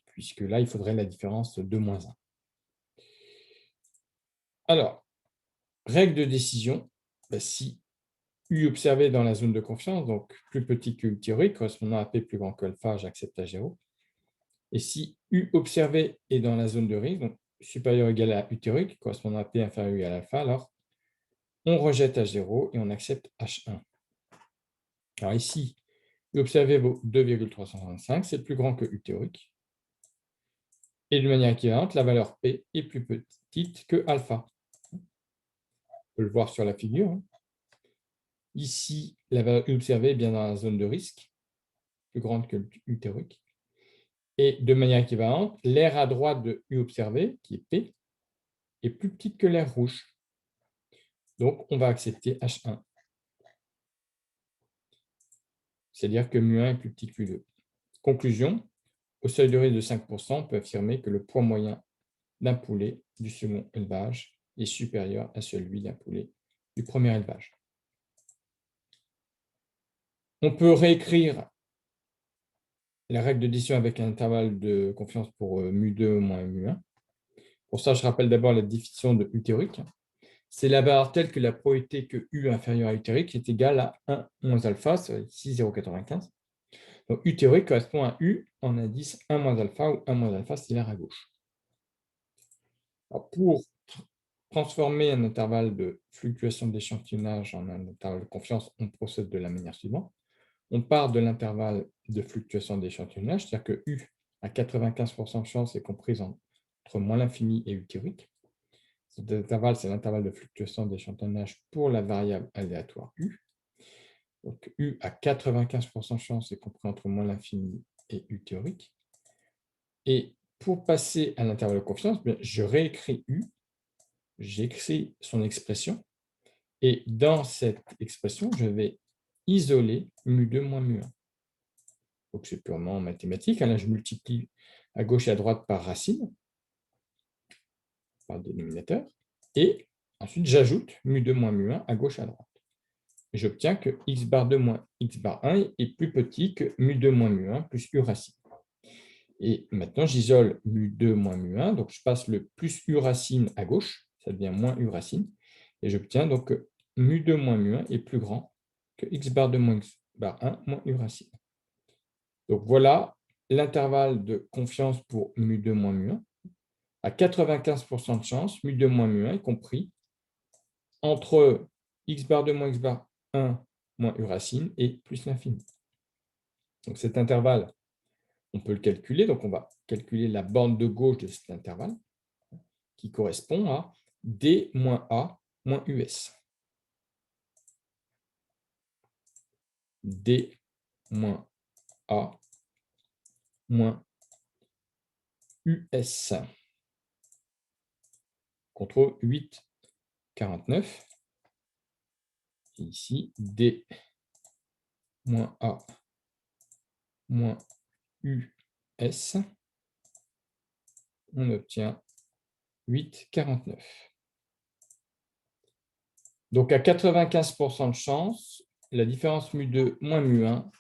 puisque là, il faudrait la différence 2 moins 1. Alors, règle de décision, si U observé dans la zone de confiance, donc plus petit que U théorique, correspondant à P plus grand que alpha, j'accepte à 0. Et si U observé est dans la zone de risque, donc supérieur ou égal à U théorique, correspondant à P inférieur ou égal à alpha, alors on rejette H0 et on accepte H1. Alors ici, U observé vaut 2,325, c'est plus grand que U théorique. Et de manière équivalente, la valeur P est plus petite que alpha. On peut le voir sur la figure. Ici, la valeur U observée est bien dans la zone de risque, plus grande que U théorique. Et de manière équivalente, l'aire à droite de U observé, qui est P, est plus petite que l'aire rouge. Donc, on va accepter H1. C'est-à-dire que mu1 est plus petit que mu2. Conclusion, au seuil de risque de 5%, on peut affirmer que le poids moyen d'un poulet du second élevage est supérieur à celui d'un poulet du premier élevage. On peut réécrire la règle de décision avec un intervalle de confiance pour mu2 moins mu1. Pour ça, je rappelle d'abord la définition de U théorique. C'est la valeur telle que la probabilité que U inférieur à U théorique est égale à 1 moins alpha, c'est ici 0,95. Donc U théorique correspond à U en indice 1 moins alpha, où 1 moins alpha, c'est l'aire à gauche. Alors, pour transformer un intervalle de fluctuation d'échantillonnage en un intervalle de confiance, on procède de la manière suivante. On part de l'intervalle de fluctuation d'échantillonnage, c'est-à-dire que U à 95% de chance est comprise entre moins l'infini et U théorique. Cet intervalle, c'est l'intervalle de fluctuation d'échantillonnage pour la variable aléatoire U. Donc U à 95% de chance est compris entre moins l'infini et U théorique. Et pour passer à l'intervalle de confiance, je réécris U, j'écris son expression, et dans cette expression, je vais isoler mu2 moins mu1. Donc c'est purement mathématique. Là, je multiplie à gauche et à droite par racine, par dénominateur, et ensuite j'ajoute mu2 moins mu1 à gauche et à droite. Et j'obtiens que x bar 2 moins x bar 1 est plus petit que mu2 moins mu1 plus u racine. Et maintenant, j'isole mu2 moins mu1, donc je passe le plus u racine à gauche, ça devient moins u racine, et j'obtiens donc que mu2 moins mu1 est plus grand que x bar 2 moins x bar 1 moins u racine. Donc voilà l'intervalle de confiance pour mu2 moins mu1. À 95% de chance, mu2 moins mu1 est compris entre x bar 2 moins x bar 1 moins u racine et plus l'infini. Donc cet intervalle, on peut le calculer. Donc on va calculer la borne de gauche de cet intervalle qui correspond à d moins a moins us. D moins a moins us contre 8,49. Et ici, D moins A moins US, on obtient 8,49. Donc, à 95% de chance, la différence mu2 moins mu1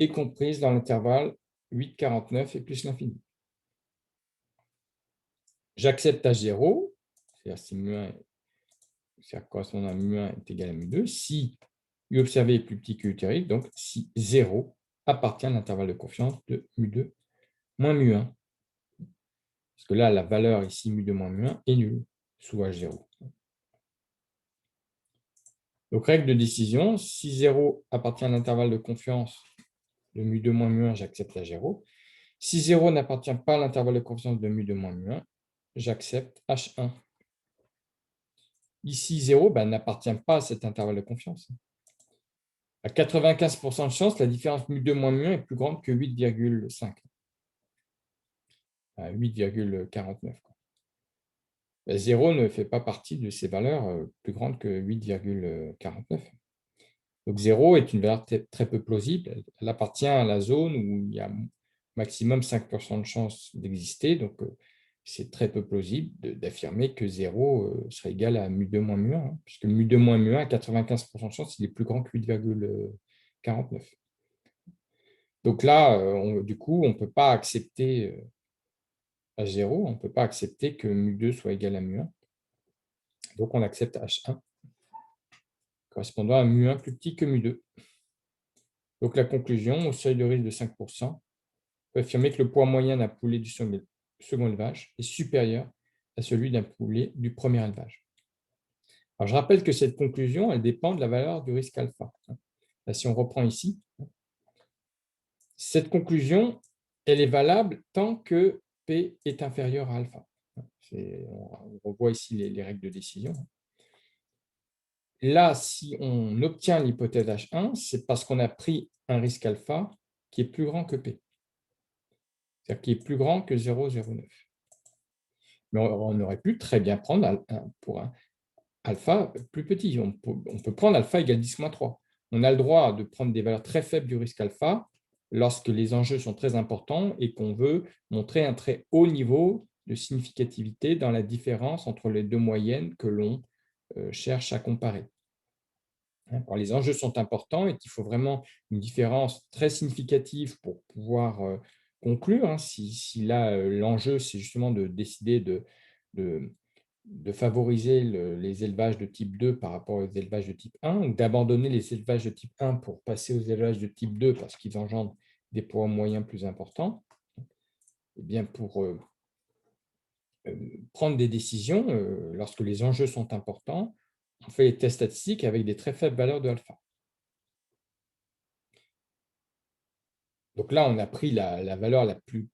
est comprise dans l'intervalle 8,49 et plus l'infini. J'accepte H0, c'est-à-dire si mu1 correspondant à mu1 est égal à mu2, si U observé est plus petit que U théorique, donc si 0 appartient à l'intervalle de confiance de mu2 moins mu1. Parce que là, la valeur ici, mu2 moins mu1, est nulle, sous H0. Donc, règle de décision, si 0 appartient à l'intervalle de confiance de mu2 moins mu1, j'accepte H0. Si 0 n'appartient pas à l'intervalle de confiance de mu2 moins mu1, j'accepte H1. Ici, 0 n'appartient pas à cet intervalle de confiance. À 95% de chance, la différence mu2 moins mu1 est plus grande que 8,5. À 8,49. 0 ne fait pas partie de ces valeurs plus grandes que 8,49. Donc 0 est une valeur très peu plausible. Elle appartient à la zone où il y a maximum 5% de chance d'exister. Donc c'est très peu plausible d'affirmer que 0 serait égal à mu2 moins mu1, puisque mu2 moins mu1 à 95% de chance, il est plus grand que 8,49. Donc là, du coup, on ne peut pas accepter H0, on ne peut pas accepter que mu2 soit égal à mu1. Donc on accepte H1, correspondant à mu1 plus petit que mu2. Donc la conclusion, au seuil de risque de 5%, on peut affirmer que le poids moyen d'un poulet du second élevage est supérieur à celui d'un poulet du premier élevage. Alors, je rappelle que cette conclusion, elle dépend de la valeur du risque alpha. Là, si on reprend ici, Cette conclusion, elle est valable tant que P est inférieur à alpha. On revoit ici les règles de décision. Là, si on obtient l'hypothèse H1, c'est parce qu'on a pris un risque alpha qui est plus grand que P, c'est-à-dire qui est plus grand que 0,09. Mais on aurait pu très bien prendre pour un alpha plus petit. On peut prendre alpha égale 10-3. On a le droit de prendre des valeurs très faibles du risque alpha lorsque les enjeux sont très importants et qu'on veut montrer un très haut niveau de significativité dans la différence entre les deux moyennes que l'on cherche à comparer. Quand les enjeux sont importants et qu'il faut vraiment une différence très significative pour pouvoir conclure, si là, l'enjeu, c'est justement de décider de favoriser les élevages de type 2 par rapport aux élevages de type 1, ou d'abandonner les élevages de type 1 pour passer aux élevages de type 2 parce qu'ils engendrent des poids moyens plus importants, eh bien pour prendre des décisions, lorsque les enjeux sont importants, on fait les tests statistiques avec des très faibles valeurs de alpha. Donc là, on a pris la valeur la plus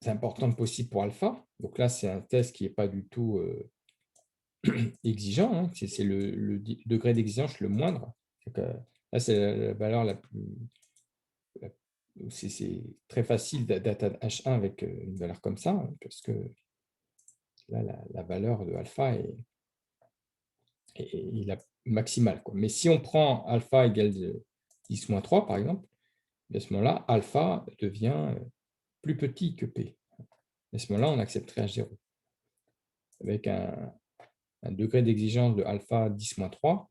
importante possible pour alpha. Donc là, c'est un test qui n'est pas du tout exigeant, hein. C'est le degré d'exigence le moindre. Donc, là, c'est la valeur la plus... C'est très facile d'atteindre H1 avec une valeur comme ça, hein, parce que là, la valeur de alpha est la maximale, quoi. Mais si on prend alpha égale 10-3, par exemple, à ce moment-là, alpha devient plus petit que P. À ce moment-là, on accepterait H0. Avec un degré d'exigence de alpha 10-3,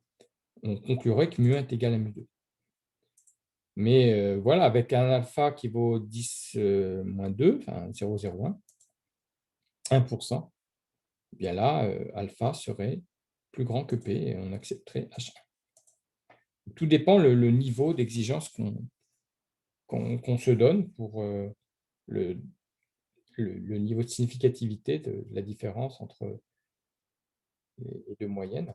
on conclurait que mu1 est égal à mu2. Mais voilà, avec un alpha qui vaut 10-2, enfin 0,01, 1%, eh bien là, alpha serait plus grand que P et on accepterait H1. Tout dépend le niveau d'exigence qu'on se donne pour le niveau de significativité de la différence entre les deux moyennes.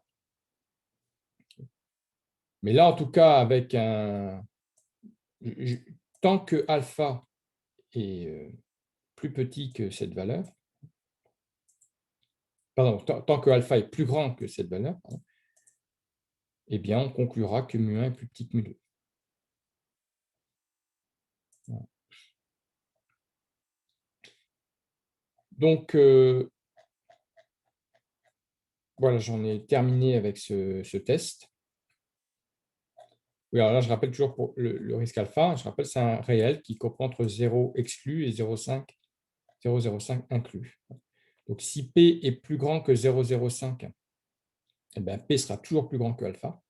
Mais là, en tout cas, avec tant que alpha est plus petit que cette valeur, pardon, tant que alpha est plus grand que cette valeur, eh bien, on conclura que mu1 est plus petit que mu2. Donc, voilà, j'en ai terminé avec ce test. Oui, alors là, je rappelle toujours pour le risque alpha, je rappelle, c'est un réel qui comprend entre 0 exclu et 0,05 inclus. Donc, si P est plus grand que 0,05, eh bien, P sera toujours plus grand que alpha.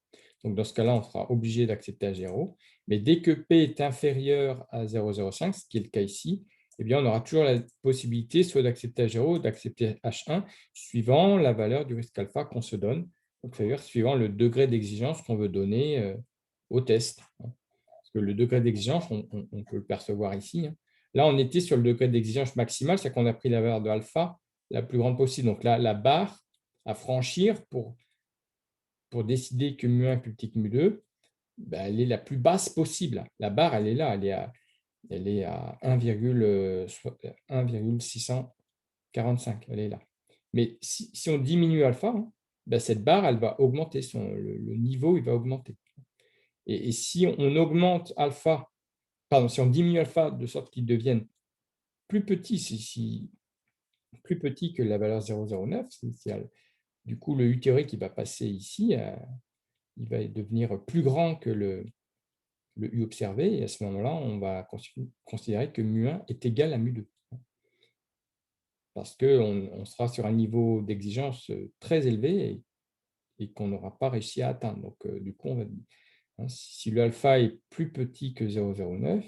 Donc, dans ce cas-là, on sera obligé d'accepter H0. Mais dès que P est inférieur à 0,05, ce qui est le cas ici, eh bien, on aura toujours la possibilité soit d'accepter H0 ou d'accepter H1, suivant la valeur du risque alpha qu'on se donne, donc c'est-à-dire suivant le degré d'exigence qu'on veut donner au test. Parce que le degré d'exigence, on peut le percevoir ici. Là, on était sur le degré d'exigence maximal, c'est-à-dire qu'on a pris la valeur de alpha la plus grande possible. Donc là, la barre à franchir pour décider que mu1 est plus petit que mu2, ben, elle est la plus basse possible. La barre, elle est là, elle est à 1,645, elle est là. Mais si on diminue alpha, ben, cette barre, elle va augmenter, le niveau, il va augmenter. Et si on augmente alpha, pardon, si on diminue alpha de sorte qu'il devienne plus petit, plus petit que la valeur 0,09, du coup, le U théorique qui va passer ici, il va devenir plus grand que le U observé, et à ce moment-là, on va considérer que mu1 est égal à mu2. Parce qu'on sera sur un niveau d'exigence très élevé et qu'on n'aura pas réussi à atteindre. Donc, du coup, si le alpha est plus petit que 0,09,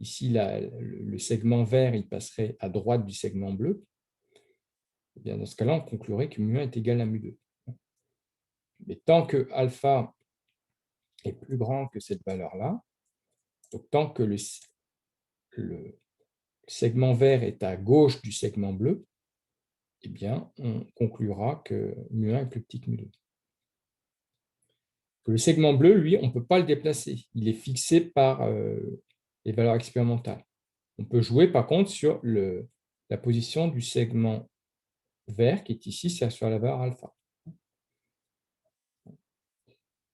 ici, le segment vert il passerait à droite du segment bleu, et bien, dans ce cas-là, on conclurait que mu1 est égal à mu2. Mais tant que alpha est plus grand que cette valeur-là, donc tant que le segment vert est à gauche du segment bleu, eh bien, on conclura que mu1 est plus petit que mu2. que le segment bleu, lui, on ne peut pas le déplacer. Il est fixé par les valeurs expérimentales. On peut jouer, par contre, sur la position du segment vert, qui est ici, c'est sur la valeur alpha.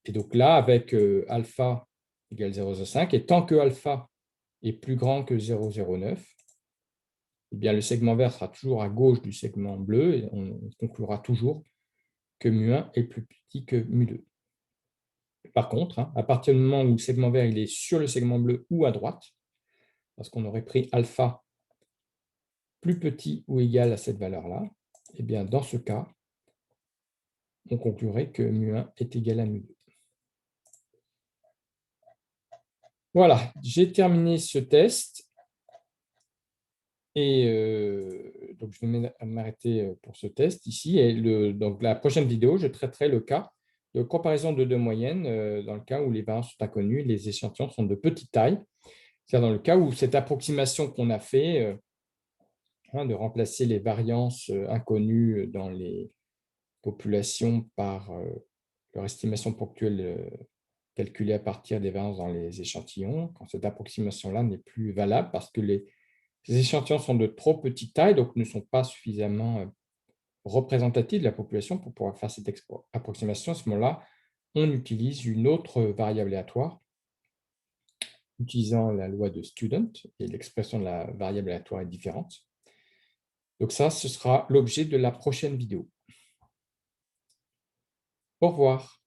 Et donc là, avec alpha égale 0,05, et tant que alpha est plus grand que 0,09, eh bien, le segment vert sera toujours à gauche du segment bleu, et on conclura toujours que mu1 est plus petit que mu2. Par contre, à partir du moment où le segment vert il est sur le segment bleu ou à droite, parce qu'on aurait pris alpha plus petit ou égal à cette valeur-là, eh bien, dans ce cas, on conclurait que mu1 est égal à mu2. Voilà, j'ai terminé ce test. Et donc, je vais m'arrêter pour ce test ici. Et donc, la prochaine vidéo, je traiterai le cas de comparaison de deux moyennes dans le cas où les variances sont inconnues, les échantillons sont de petite taille. C'est-à-dire dans le cas où cette approximation qu'on a fait, de remplacer les variances inconnues dans les populations par leur estimation ponctuelle calculée à partir des variances dans les échantillons, quand cette approximation-là n'est plus valable parce que ces échantillons sont de trop petite taille, donc ne sont pas suffisamment représentatifs de la population pour pouvoir faire cette approximation. À ce moment-là, on utilise une autre variable aléatoire, utilisant la loi de Student, et l'expression de la variable aléatoire est différente. Donc ça, ce sera l'objet de la prochaine vidéo. Au revoir.